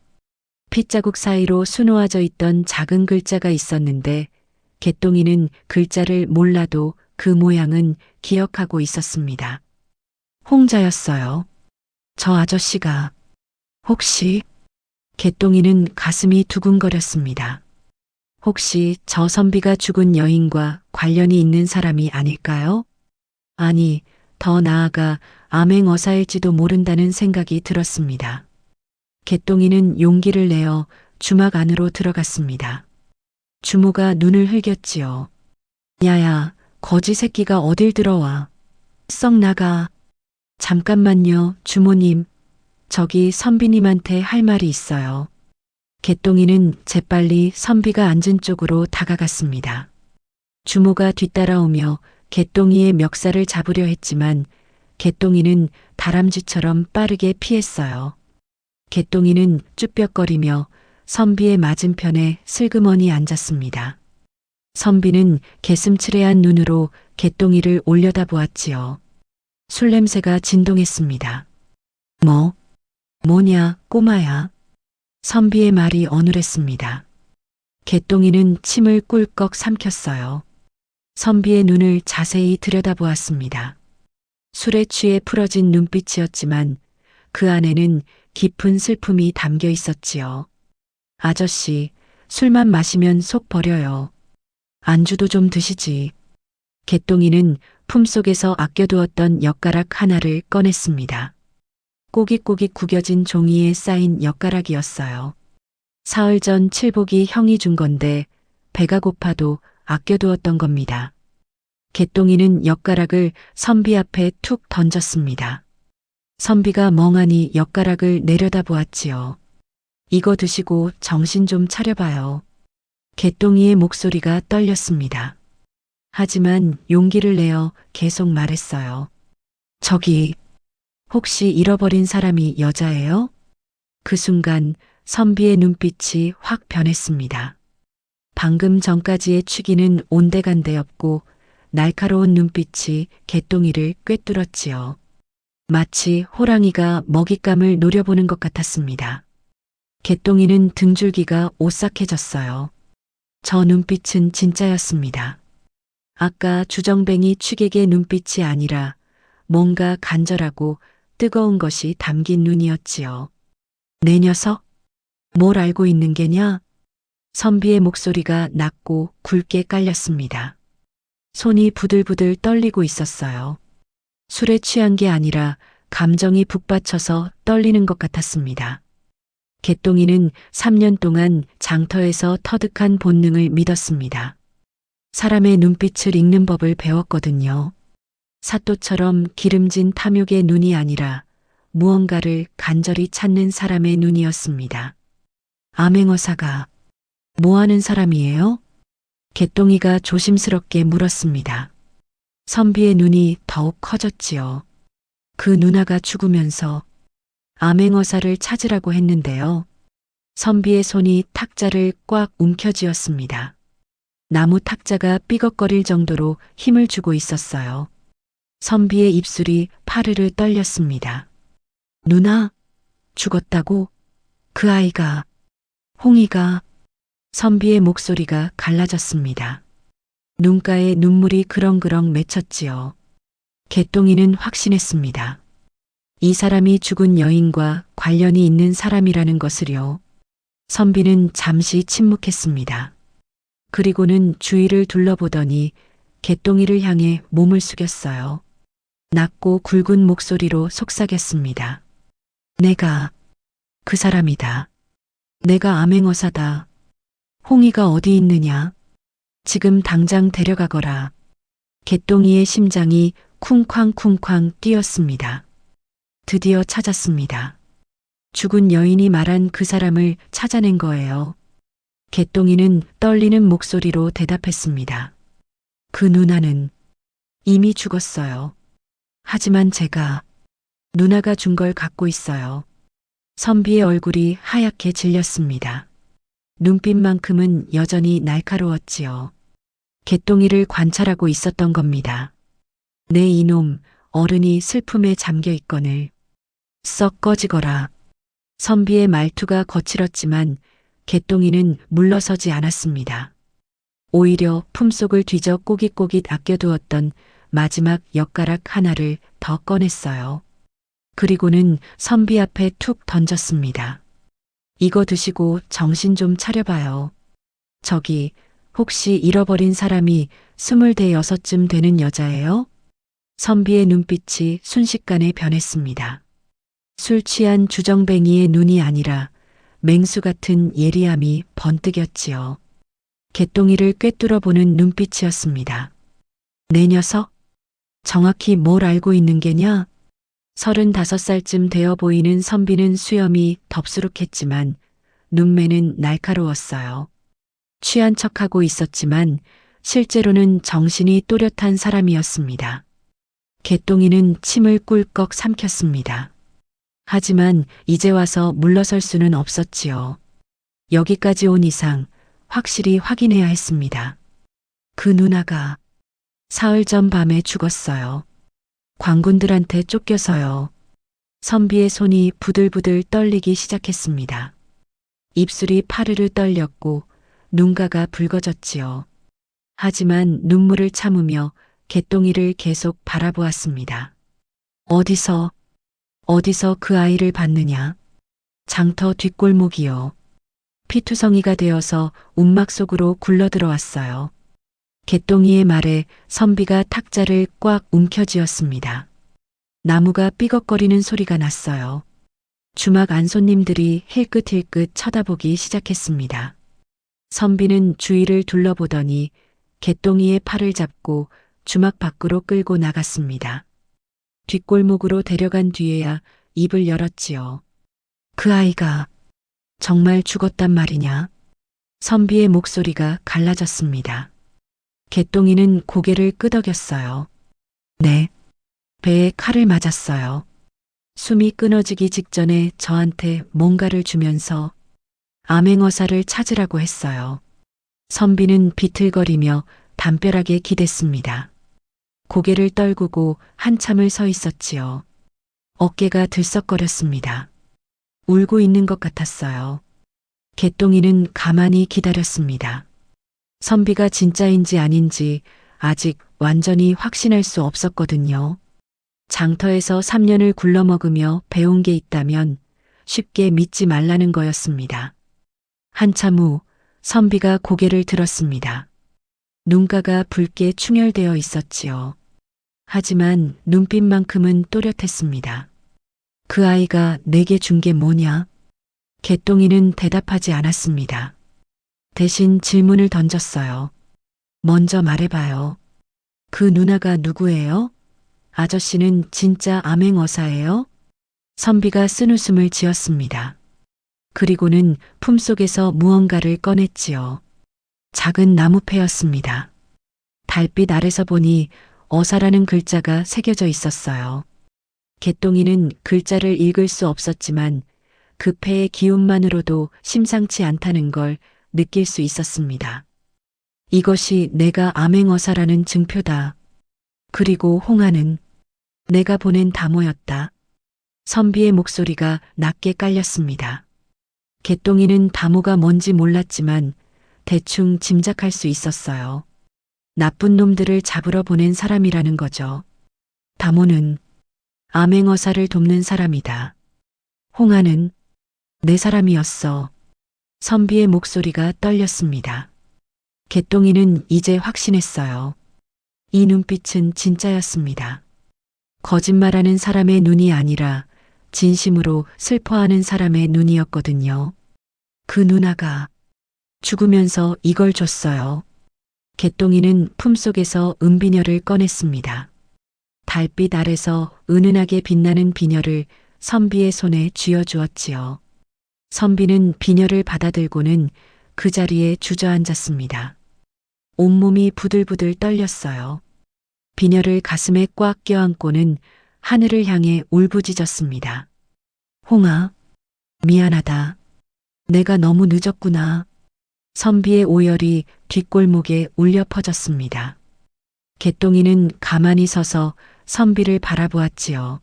핏자국 사이로 수놓아져 있던 작은 글자가 있었는데 개똥이는 글자를 몰라도 그 모양은 기억하고 있었습니다. 홍자였어요. 저 아저씨가 혹시 개똥이는 가슴이 두근거렸습니다. 혹시 저 선비가 죽은 여인과 관련이 있는 사람이 아닐까요? 아니, 더 나아가 암행어사일지도 모른다는 생각이 들었습니다. 개똥이는 용기를 내어 주막 안으로 들어갔습니다. 주모가 눈을 흘겼지요. 야야, 거지 새끼가 어딜 들어와. 썩 나가. 잠깐만요, 주모님. 저기 선비님한테 할 말이 있어요. 개똥이는 재빨리 선비가 앉은 쪽으로 다가갔습니다. 주모가 뒤따라오며 개똥이의 멱살을 잡으려 했지만 개똥이는 다람쥐처럼 빠르게 피했어요. 개똥이는 쭈뼛거리며 선비의 맞은편에 슬그머니 앉았습니다. 선비는 개슴츠레한 눈으로 개똥이를 올려다보았지요. 술 냄새가 진동했습니다. 뭐냐, 꼬마야. 선비의 말이 어눌했습니다. 개똥이는 침을 꿀꺽 삼켰어요. 선비의 눈을 자세히 들여다보았습니다. 술에 취해 풀어진 눈빛이었지만 그 안에는 깊은 슬픔이 담겨 있었지요. 아저씨, 술만 마시면 속 버려요. 안주도 좀 드시지. 개똥이는 품속에서 아껴두었던 엿가락 하나를 꺼냈습니다. 꼬깃꼬깃 구겨진 종이에 쌓인 엿가락이었어요. 사흘 전 칠복이 형이 준 건데 배가 고파도 아껴두었던 겁니다. 개똥이는 엿가락을 선비 앞에 툭 던졌습니다. 선비가 멍하니 엿가락을 내려다보았지요. 이거 드시고 정신 좀 차려봐요. 개똥이의 목소리가 떨렸습니다. 하지만 용기를 내어 계속 말했어요. 저기, 혹시 잃어버린 사람이 여자예요? 그 순간 선비의 눈빛이 확 변했습니다. 방금 전까지의 취기는 온데간데였고 날카로운 눈빛이 개똥이를 꿰뚫었지요. 마치 호랑이가 먹잇감을 노려보는 것 같았습니다. 개똥이는 등줄기가 오싹해졌어요. 저 눈빛은 진짜였습니다. 아까 주정뱅이 취객의 눈빛이 아니라 뭔가 간절하고 뜨거운 것이 담긴 눈이었지요. 내 녀석? 뭘 알고 있는 게냐? 선비의 목소리가 낮고 굵게 깔렸습니다. 손이 부들부들 떨리고 있었어요. 술에 취한 게 아니라 감정이 북받쳐서 떨리는 것 같았습니다. 개똥이는 3년 동안 장터에서 터득한 본능을 믿었습니다. 사람의 눈빛을 읽는 법을 배웠거든요. 사또처럼 기름진 탐욕의 눈이 아니라 무언가를 간절히 찾는 사람의 눈이었습니다. 암행어사가 뭐 하는 사람이에요? 개똥이가 조심스럽게 물었습니다. 선비의 눈이 더욱 커졌지요. 그 누나가 죽으면서 암행어사를 찾으라고 했는데요. 선비의 손이 탁자를 꽉 움켜쥐었습니다. 나무 탁자가 삐걱거릴 정도로 힘을 주고 있었어요. 선비의 입술이 파르르 떨렸습니다. 누나, 죽었다고? 그 아이가, 홍이가. 선비의 목소리가 갈라졌습니다. 눈가에 눈물이 그렁그렁 맺혔지요. 개똥이는 확신했습니다. 이 사람이 죽은 여인과 관련이 있는 사람이라는 것을요. 선비는 잠시 침묵했습니다. 그리고는 주위를 둘러보더니 개똥이를 향해 몸을 숙였어요. 낮고 굵은 목소리로 속삭였습니다. 내가 그 사람이다. 내가 암행어사다. 홍이가 어디 있느냐? 지금 당장 데려가거라. 개똥이의 심장이 쿵쾅쿵쾅 뛰었습니다. 드디어 찾았습니다. 죽은 여인이 말한 그 사람을 찾아낸 거예요. 개똥이는 떨리는 목소리로 대답했습니다. 그 누나는 이미 죽었어요. 하지만 제가 누나가 준 걸 갖고 있어요. 선비의 얼굴이 하얗게 질렸습니다. 눈빛만큼은 여전히 날카로웠지요. 개똥이를 관찰하고 있었던 겁니다. 내 이놈 어른이 슬픔에 잠겨 있거늘. 썩 꺼지거라. 선비의 말투가 거칠었지만 개똥이는 물러서지 않았습니다. 오히려 품속을 뒤져 꼬깃꼬깃 아껴두었던 마지막 엿가락 하나를 더 꺼냈어요. 그리고는 선비 앞에 툭 던졌습니다. 이거 드시고 정신 좀 차려봐요. 저기 혹시 잃어버린 사람이 26쯤 되는 여자예요? 선비의 눈빛이 순식간에 변했습니다. 술 취한 주정뱅이의 눈이 아니라 맹수 같은 예리함이 번뜩였지요. 개똥이를 꿰뚫어 보는 눈빛이었습니다. 내 녀석? 정확히 뭘 알고 있는 게냐? 35살쯤 되어 보이는 선비는 수염이 덥수룩했지만 눈매는 날카로웠어요. 취한 척하고 있었지만 실제로는 정신이 또렷한 사람이었습니다. 개똥이는 침을 꿀꺽 삼켰습니다. 하지만 이제 와서 물러설 수는 없었지요. 여기까지 온 이상 확실히 확인해야 했습니다. 그 누나가 사흘 전 밤에 죽었어요. 광군들한테 쫓겨서요. 선비의 손이 부들부들 떨리기 시작했습니다. 입술이 파르르 떨렸고 눈가가 붉어졌지요. 하지만 눈물을 참으며 개똥이를 계속 바라보았습니다. 어디서 그 아이를 봤느냐? 장터 뒷골목이요. 피투성이가 되어서 움막 속으로 굴러들어왔어요. 개똥이의 말에 선비가 탁자를 꽉 움켜쥐었습니다. 나무가 삐걱거리는 소리가 났어요. 주막 안 손님들이 힐끗힐끗 쳐다보기 시작했습니다. 선비는 주위를 둘러보더니 개똥이의 팔을 잡고 주막 밖으로 끌고 나갔습니다. 뒷골목으로 데려간 뒤에야 입을 열었지요. 그 아이가 정말 죽었단 말이냐? 선비의 목소리가 갈라졌습니다. 개똥이는 고개를 끄덕였어요. 네, 배에 칼을 맞았어요. 숨이 끊어지기 직전에 저한테 뭔가를 주면서 암행어사를 찾으라고 했어요. 선비는 비틀거리며 담벼락에 기댔습니다. 고개를 떨구고 한참을 서 있었지요. 어깨가 들썩거렸습니다. 울고 있는 것 같았어요. 개똥이는 가만히 기다렸습니다. 선비가 진짜인지 아닌지 아직 완전히 확신할 수 없었거든요. 장터에서 3년을 굴러먹으며 배운 게 있다면 쉽게 믿지 말라는 거였습니다. 한참 후 선비가 고개를 들었습니다. 눈가가 붉게 충혈되어 있었지요. 하지만 눈빛만큼은 또렷했습니다. 그 아이가 내게 준 게 뭐냐? 개똥이는 대답하지 않았습니다. 대신 질문을 던졌어요. 먼저 말해봐요. 그 누나가 누구예요? 아저씨는 진짜 암행어사예요? 선비가 쓴웃음을 지었습니다. 그리고는 품속에서 무언가를 꺼냈지요. 작은 나무패였습니다. 달빛 아래서 보니 어사라는 글자가 새겨져 있었어요. 개똥이는 글자를 읽을 수 없었지만 그 패의 기운만으로도 심상치 않다는 걸 느낄 수 있었습니다. 이것이 내가 암행어사라는 증표다. 그리고 홍아는 내가 보낸 다모였다. 선비의 목소리가 낮게 깔렸습니다. 개똥이는 다모가 뭔지 몰랐지만 대충 짐작할 수 있었어요. 나쁜 놈들을 잡으러 보낸 사람이라는 거죠. 다모는 암행어사를 돕는 사람이다. 홍아는 내 사람이었어. 선비의 목소리가 떨렸습니다. 개똥이는 이제 확신했어요. 이 눈빛은 진짜였습니다. 거짓말하는 사람의 눈이 아니라 진심으로 슬퍼하는 사람의 눈이었거든요. 그 누나가 죽으면서 이걸 줬어요. 개똥이는 품속에서 은비녀를 꺼냈습니다. 달빛 아래서 은은하게 빛나는 비녀를 선비의 손에 쥐어주었지요. 선비는 비녀를 받아들고는 그 자리에 주저앉았습니다. 온몸이 부들부들 떨렸어요. 비녀를 가슴에 꽉 껴안고는 하늘을 향해 울부짖었습니다. 홍아, 미안하다. 내가 너무 늦었구나. 선비의 오열이 뒷골목에 울려 퍼졌습니다. 개똥이는 가만히 서서 선비를 바라보았지요.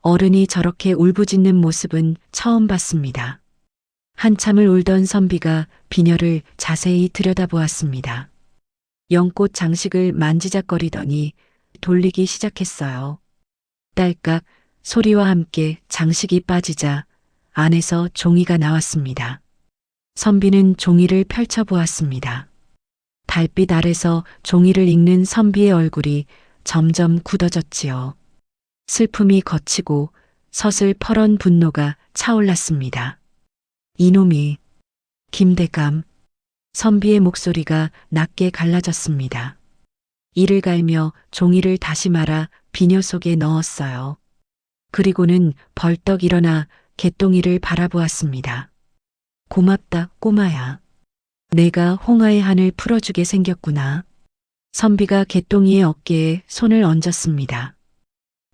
어른이 저렇게 울부짖는 모습은 처음 봤습니다. 한참을 울던 선비가 비녀를 자세히 들여다보았습니다. 연꽃 장식을 만지작거리더니 돌리기 시작했어요. 딸깍 소리와 함께 장식이 빠지자 안에서 종이가 나왔습니다. 선비는 종이를 펼쳐보았습니다. 달빛 아래서 종이를 읽는 선비의 얼굴이 점점 굳어졌지요. 슬픔이 걷히고 서슬 퍼런 분노가 차올랐습니다. 이놈이 김대감. 선비의 목소리가 낮게 갈라졌습니다. 이를 갈며 종이를 다시 말아 비녀 속에 넣었어요. 그리고는 벌떡 일어나 개똥이를 바라보았습니다. 고맙다, 꼬마야. 내가 홍아의 한을 풀어주게 생겼구나. 선비가 개똥이의 어깨에 손을 얹었습니다.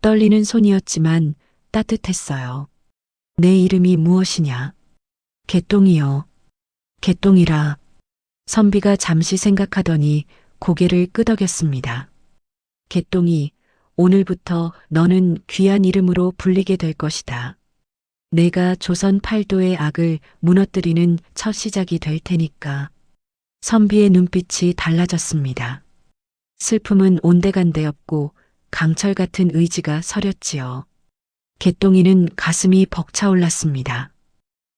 떨리는 손이었지만 따뜻했어요. 내 이름이 무엇이냐? 개똥이요. 개똥이라. 선비가 잠시 생각하더니 고개를 끄덕였습니다. 개똥이, 오늘부터 너는 귀한 이름으로 불리게 될 것이다. 내가 조선 팔도의 악을 무너뜨리는 첫 시작이 될 테니까. 선비의 눈빛이 달라졌습니다. 슬픔은 온데간데 없고 강철 같은 의지가 서렸지요. 개똥이는 가슴이 벅차올랐습니다.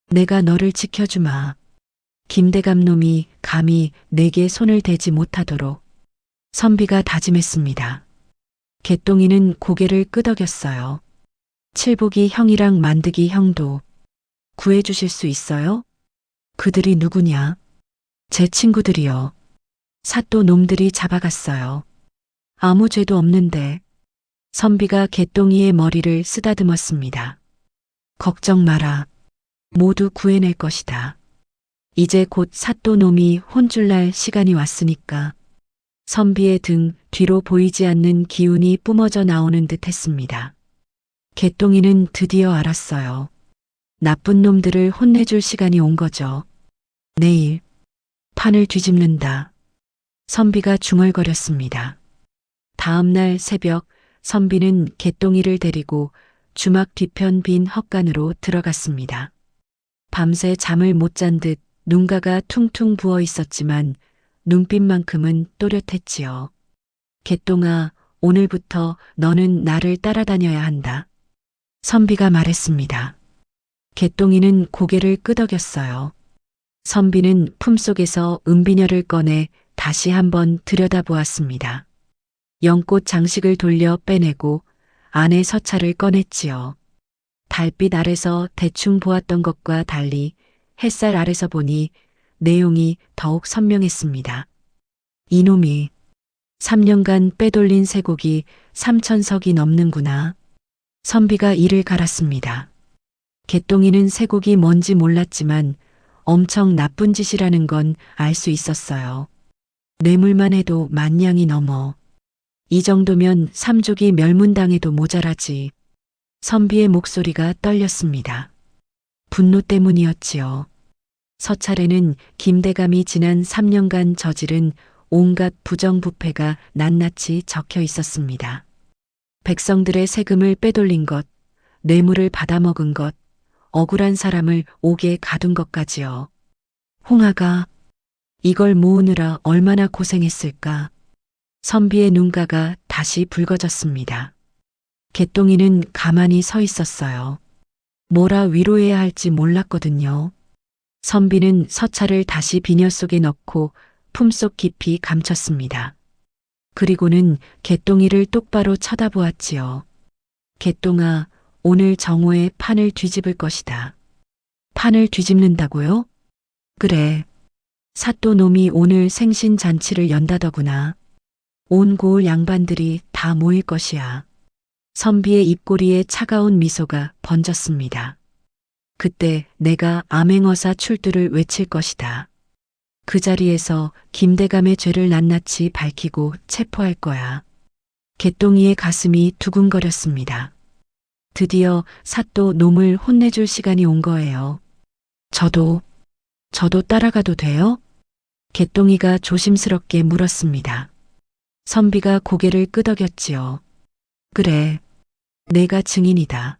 내가 너를 지켜주마. 김대감 놈이 감히 내게 손을 대지 못하도록. 선비가 다짐했습니다. 개똥이는 고개를 끄덕였어요. 칠복이 형이랑 만드기 형도 구해주실 수 있어요? 그들이 누구냐? 제 친구들이요. 사또 놈들이 잡아갔어요. 아무 죄도 없는데. 선비가 개똥이의 머리를 쓰다듬었습니다. 걱정 마라. 모두 구해낼 것이다. 이제 곧 사또 놈이 혼쭐 날 시간이 왔으니까. 선비의 등 뒤로 보이지 않는 기운이 뿜어져 나오는 듯 했습니다. 개똥이는 드디어 알았어요. 나쁜 놈들을 혼내줄 시간이 온 거죠. 내일 판을 뒤집는다. 선비가 중얼거렸습니다. 다음 날 새벽 선비는 개똥이를 데리고 주막 뒤편 빈 헛간으로 들어갔습니다. 밤새 잠을 못 잔 듯 눈가가 퉁퉁 부어 있었지만 눈빛만큼은 또렷했지요. 개똥아, 오늘부터 너는 나를 따라다녀야 한다. 선비가 말했습니다. 개똥이는 고개를 끄덕였어요. 선비는 품속에서 은비녀를 꺼내 다시 한번 들여다보았습니다. 연꽃 장식을 돌려 빼내고 안에 서찰을 꺼냈지요. 달빛 아래서 대충 보았던 것과 달리 햇살 아래서 보니 내용이 더욱 선명했습니다. 이놈이 3년간 빼돌린 쇠고기 3,000석이 넘는구나. 선비가 이를 갈았습니다. 개똥이는 쇠고기 뭔지 몰랐지만 엄청 나쁜 짓이라는 건 알 수 있었어요. 뇌물만 해도 10,000냥이 넘어. 이 정도면 삼족이 멸문당해도 모자라지. 선비의 목소리가 떨렸습니다. 분노 때문이었지요. 서찰에는 김대감이 지난 3년간 저지른 온갖 부정부패가 낱낱이 적혀 있었습니다. 백성들의 세금을 빼돌린 것, 뇌물을 받아먹은 것, 억울한 사람을 옥에 가둔 것까지요. 홍아가 이걸 모으느라 얼마나 고생했을까. 선비의 눈가가 다시 붉어졌습니다. 개똥이는 가만히 서 있었어요. 뭐라 위로해야 할지 몰랐거든요. 선비는 서찰을 다시 비녀 속에 넣고 품속 깊이 감췄습니다. 그리고는 개똥이를 똑바로 쳐다보았지요. 개똥아, 오늘 정오에 판을 뒤집을 것이다. 판을 뒤집는다고요? 그래. 사또 놈이 오늘 생신 잔치를 연다더구나. 온 고을 양반들이 다 모일 것이야. 선비의 입꼬리에 차가운 미소가 번졌습니다. 그때 내가 암행어사 출두를 외칠 것이다. 그 자리에서 김대감의 죄를 낱낱이 밝히고 체포할 거야. 개똥이의 가슴이 두근거렸습니다. 드디어 사또 놈을 혼내줄 시간이 온 거예요. 저도 따라가도 돼요? 개똥이가 조심스럽게 물었습니다. 선비가 고개를 끄덕였지요. 그래, 내가 증인이다.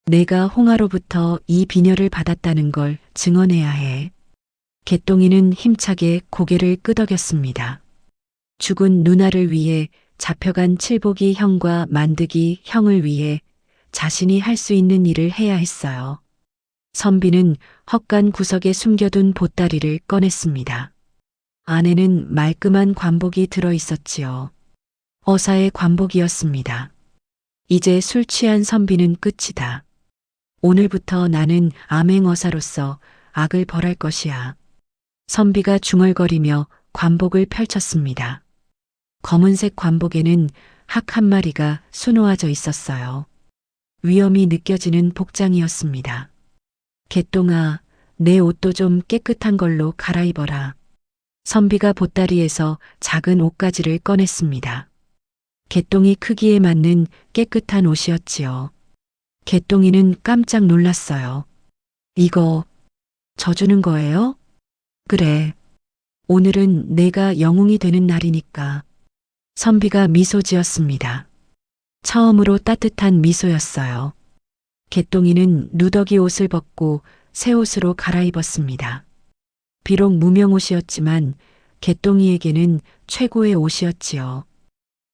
내가 홍아로부터 이 비녀를 받았다는 걸 증언해야 해. 개똥이는 힘차게 고개를 끄덕였습니다. 죽은 누나를 위해 잡혀간 칠복이 형과 만득이 형을 위해 자신이 할 수 있는 일을 해야 했어요. 선비는 헛간 구석에 숨겨둔 보따리를 꺼냈습니다. 안에는 말끔한 관복이 들어 있었지요. 어사의 관복이었습니다. 이제 술 취한 선비는 끝이다. 오늘부터 나는 암행어사로서 악을 벌할 것이야. 선비가 중얼거리며 관복을 펼쳤습니다. 검은색 관복에는 학 한 마리가 수놓아져 있었어요. 위험이 느껴지는 복장이었습니다. 개똥아, 내 옷도 좀 깨끗한 걸로 갈아입어라. 선비가 보따리에서 작은 옷가지를 꺼냈습니다. 개똥이 크기에 맞는 깨끗한 옷이었지요. 개똥이는 깜짝 놀랐어요. 이거 저 주는 거예요? 그래. 오늘은 내가 영웅이 되는 날이니까. 선비가 미소 지었습니다. 처음으로 따뜻한 미소였어요. 개똥이는 누더기 옷을 벗고 새 옷으로 갈아입었습니다. 비록 무명옷이었지만 개똥이에게는 최고의 옷이었지요.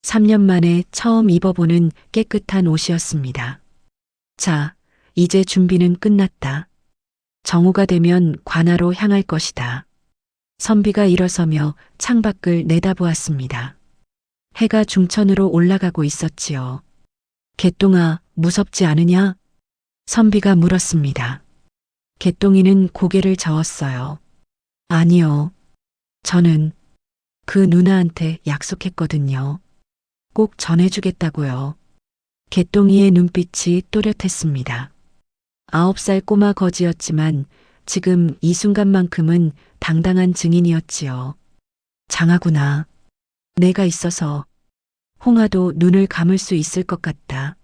3년 만에 처음 입어보는 깨끗한 옷이었습니다. 자, 이제 준비는 끝났다. 정오가 되면 관아로 향할 것이다. 선비가 일어서며 창밖을 내다보았습니다. 해가 중천으로 올라가고 있었지요. 개똥아, 무섭지 않으냐? 선비가 물었습니다. 개똥이는 고개를 저었어요. 아니요. 저는 그 누나한테 약속했거든요. 꼭 전해주겠다고요. 개똥이의 눈빛이 또렷했습니다. 9살 꼬마 거지였지만 지금 이 순간만큼은 당당한 증인이었지요. 장하구나. 내가 있어서 홍아도 눈을 감을 수 있을 것 같다.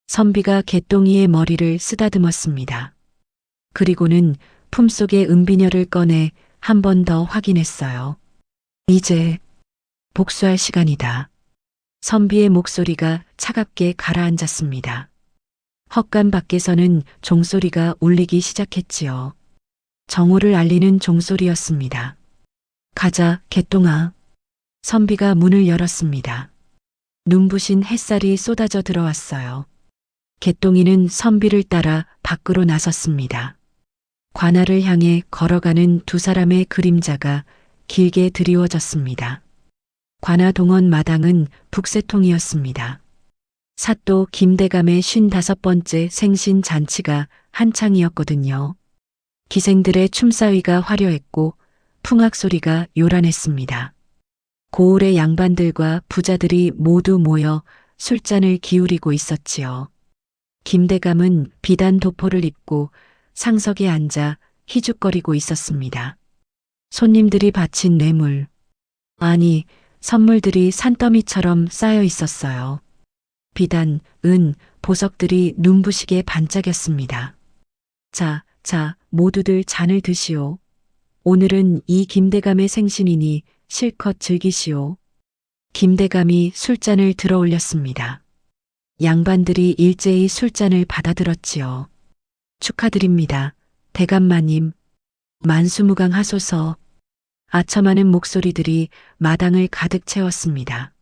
선비가 개똥이의 머리를 쓰다듬었습니다. 그리고는 품속의 은비녀를 꺼내 한 번 더 확인했어요. 이제 복수할 시간이다. 선비의 목소리가 차갑게 가라앉았습니다. 헛간 밖에서는 종소리가 울리기 시작했지요. 정오를 알리는 종소리였습니다. 가자, 개똥아. 선비가 문을 열었습니다. 눈부신 햇살이 쏟아져 들어왔어요. 개똥이는 선비를 따라 밖으로 나섰습니다. 관아를 향해 걸어가는 두 사람의 그림자가 길게 드리워졌습니다. 관아 동원 마당은 북새통이었습니다. 사또 김대감의 55번째 생신 잔치가 한창이었거든요. 기생들의 춤사위가 화려했고 풍악 소리가 요란했습니다. 고을의 양반들과 부자들이 모두 모여 술잔을 기울이고 있었지요. 김대감은 비단 도포를 입고 상석에 앉아 희죽거리고 있었습니다. 손님들이 바친 뇌물, 아니 선물들이 산더미처럼 쌓여 있었어요. 비단, 은, 보석들이 눈부시게 반짝였습니다. 자, 모두들 잔을 드시오. 오늘은 이 김대감의 생신이니 실컷 즐기시오. 김대감이 술잔을 들어 올렸습니다. 양반들이 일제히 술잔을 받아들었지요. 축하드립니다. 대감마님. 만수무강하소서. 아첨하는 목소리들이 마당을 가득 채웠습니다.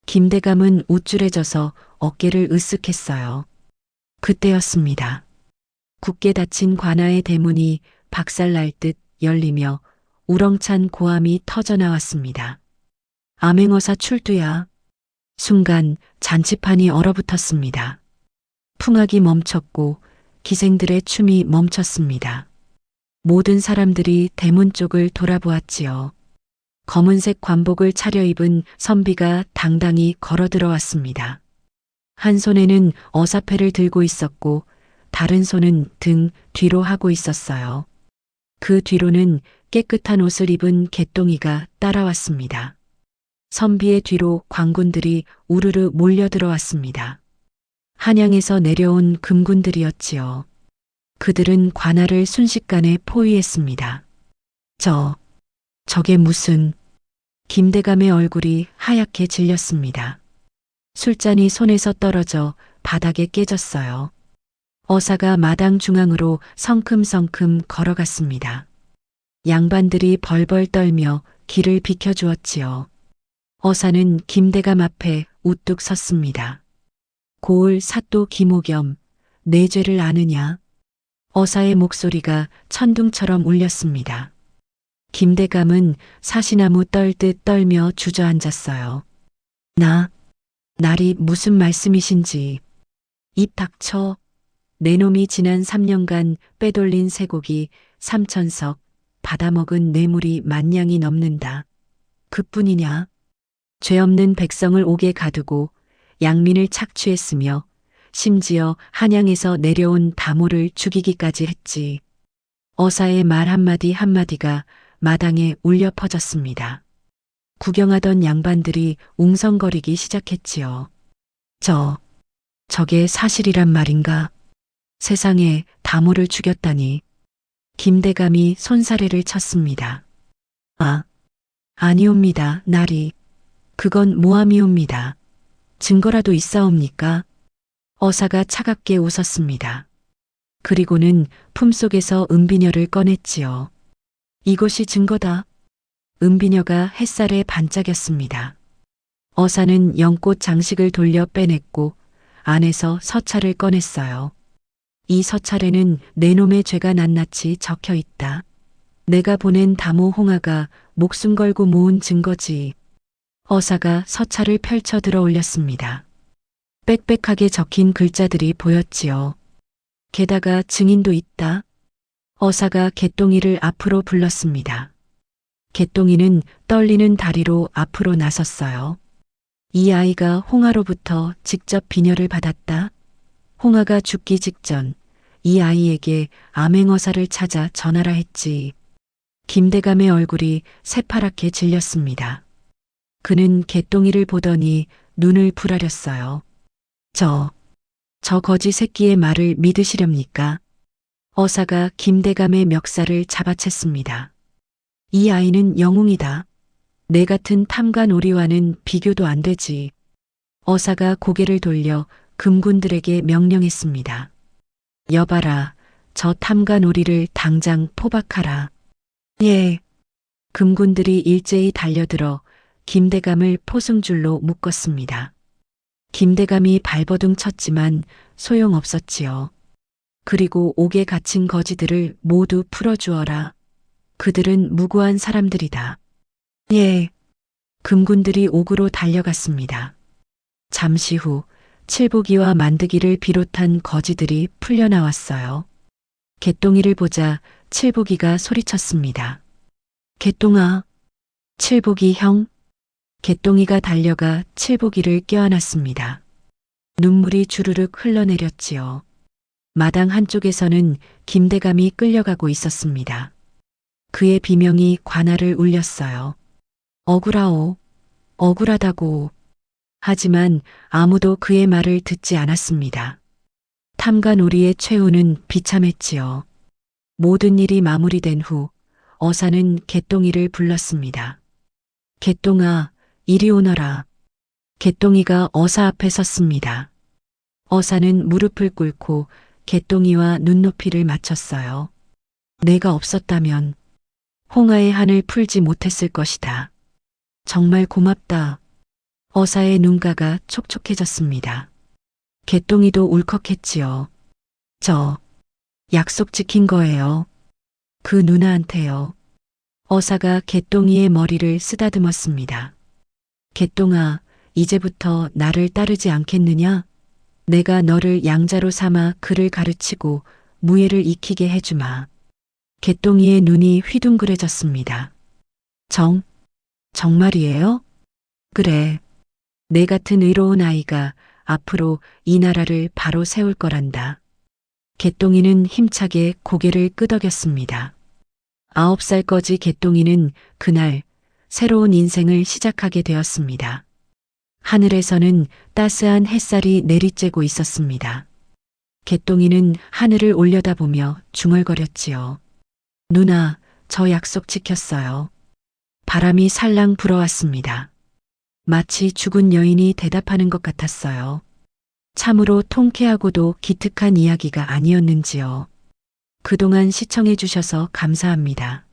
김대감은 우쭐해져서 어깨를 으쓱했어요. 그때였습니다. 굳게 닫힌 관아의 대문이 박살날 듯 열리며 우렁찬 고함이 터져나왔습니다. 암행어사 출두야. 순간 잔치판이 얼어붙었습니다. 풍악이 멈췄고 기생들의 춤이 멈췄습니다. 모든 사람들이 대문 쪽을 돌아보았지요. 검은색 관복을 차려입은 선비가 당당히 걸어 들어왔습니다. 한 손에는 어사패를 들고 있었고 다른 손은 등 뒤로 하고 있었어요. 그 뒤로는 깨끗한 옷을 입은 개똥이가 따라왔습니다. 선비의 뒤로 광군들이 우르르 몰려들어왔습니다. 한양에서 내려온 금군들이었지요. 그들은 관아를 순식간에 포위했습니다. 저게 무슨... 김대감의 얼굴이 하얗게 질렸습니다. 술잔이 손에서 떨어져 바닥에 깨졌어요. 어사가 마당 중앙으로 성큼성큼 걸어갔습니다. 양반들이 벌벌 떨며 길을 비켜주었지요. 어사는 김대감 앞에 우뚝 섰습니다. 고을 사또 김오겸, 내 죄를 아느냐? 어사의 목소리가 천둥처럼 울렸습니다. 김대감은 사시나무 떨듯 떨며 주저앉았어요. 날이 무슨 말씀이신지. 입 닥쳐. 내 놈이 지난 3년간 빼돌린 쇠고기 3천석, 받아먹은 뇌물이 만냥이 넘는다. 그뿐이냐? 죄 없는 백성을 옥에 가두고 양민을 착취했으며 심지어 한양에서 내려온 다모를 죽이기까지 했지. 어사의 말 한마디 한마디가 마당에 울려 퍼졌습니다. 구경하던 양반들이 웅성거리기 시작했지요. 저게 사실이란 말인가? 세상에 다모를 죽였다니. 김대감이 손사래를 쳤습니다. 아니옵니다, 나리. 그건 모함이옵니다. 증거라도 있사옵니까? 어사가 차갑게 웃었습니다. 그리고는 품속에서 은비녀를 꺼냈지요. 이것이 증거다. 은비녀가 햇살에 반짝였습니다. 어사는 연꽃 장식을 돌려 빼냈고 안에서 서찰을 꺼냈어요. 이 서찰에는 내 놈의 죄가 낱낱이 적혀 있다. 내가 보낸 다모 홍아가 목숨 걸고 모은 증거지. 어사가 서찰을 펼쳐 들어 올렸습니다. 빽빽하게 적힌 글자들이 보였지요. 게다가 증인도 있다. 어사가 개똥이를 앞으로 불렀습니다. 개똥이는 떨리는 다리로 앞으로 나섰어요. 이 아이가 홍아로부터 직접 비녀를 받았다. 홍아가 죽기 직전 이 아이에게 암행어사를 찾아 전하라 했지. 김대감의 얼굴이 새파랗게 질렸습니다. 그는 개똥이를 보더니 눈을 부라렸어요. 저 거지 새끼의 말을 믿으시렵니까? 어사가 김대감의 멱살을 잡아챘습니다. 이 아이는 영웅이다. 내 같은 탐관오리와는 비교도 안 되지. 어사가 고개를 돌려 금군들에게 명령했습니다. 여봐라, 저 탐관오리를 당장 포박하라. 예. 금군들이 일제히 달려들어 김대감을 포승줄로 묶었습니다. 김대감이 발버둥 쳤지만 소용없었지요. 그리고 옥에 갇힌 거지들을 모두 풀어주어라. 그들은 무고한 사람들이다. 예. 금군들이 옥으로 달려갔습니다. 잠시 후 칠복이와 만드기를 비롯한 거지들이 풀려나왔어요. 개똥이를 보자 칠복이가 소리쳤습니다. 개똥아, 칠복이 형. 개똥이가 달려가 칠복이를 껴안았습니다. 눈물이 주르륵 흘러내렸지요. 마당 한쪽에서는 김대감이 끌려가고 있었습니다. 그의 비명이 관아를 울렸어요. 억울하오, 억울하다고. 하지만 아무도 그의 말을 듣지 않았습니다. 탐관오리의 최후는 비참했지요. 모든 일이 마무리된 후 어사는 개똥이를 불렀습니다. 개똥아, 이리 오너라. 개똥이가 어사 앞에 섰습니다. 어사는 무릎을 꿇고 개똥이와 눈높이를 맞췄어요. 내가 없었다면 홍하의 한을 풀지 못했을 것이다. 정말 고맙다. 어사의 눈가가 촉촉해졌습니다. 개똥이도 울컥했지요. 저 약속 지킨 거예요. 그 누나한테요. 어사가 개똥이의 머리를 쓰다듬었습니다. 개똥아, 이제부터 나를 따르지 않겠느냐? 내가 너를 양자로 삼아 글을 가르치고 무예를 익히게 해주마. 개똥이의 눈이 휘둥그레졌습니다. 정말이에요? 그래. 내 같은 의로운 아이가 앞으로 이 나라를 바로 세울 거란다. 개똥이는 힘차게 고개를 끄덕였습니다. 9살 거지 개똥이는 그날 새로운 인생을 시작하게 되었습니다. 하늘에서는 따스한 햇살이 내리쬐고 있었습니다. 개똥이는 하늘을 올려다보며 중얼거렸지요. 누나, 저 약속 지켰어요. 바람이 살랑 불어왔습니다. 마치 죽은 여인이 대답하는 것 같았어요. 참으로 통쾌하고도 기특한 이야기가 아니었는지요. 그동안 시청해 주셔서 감사합니다.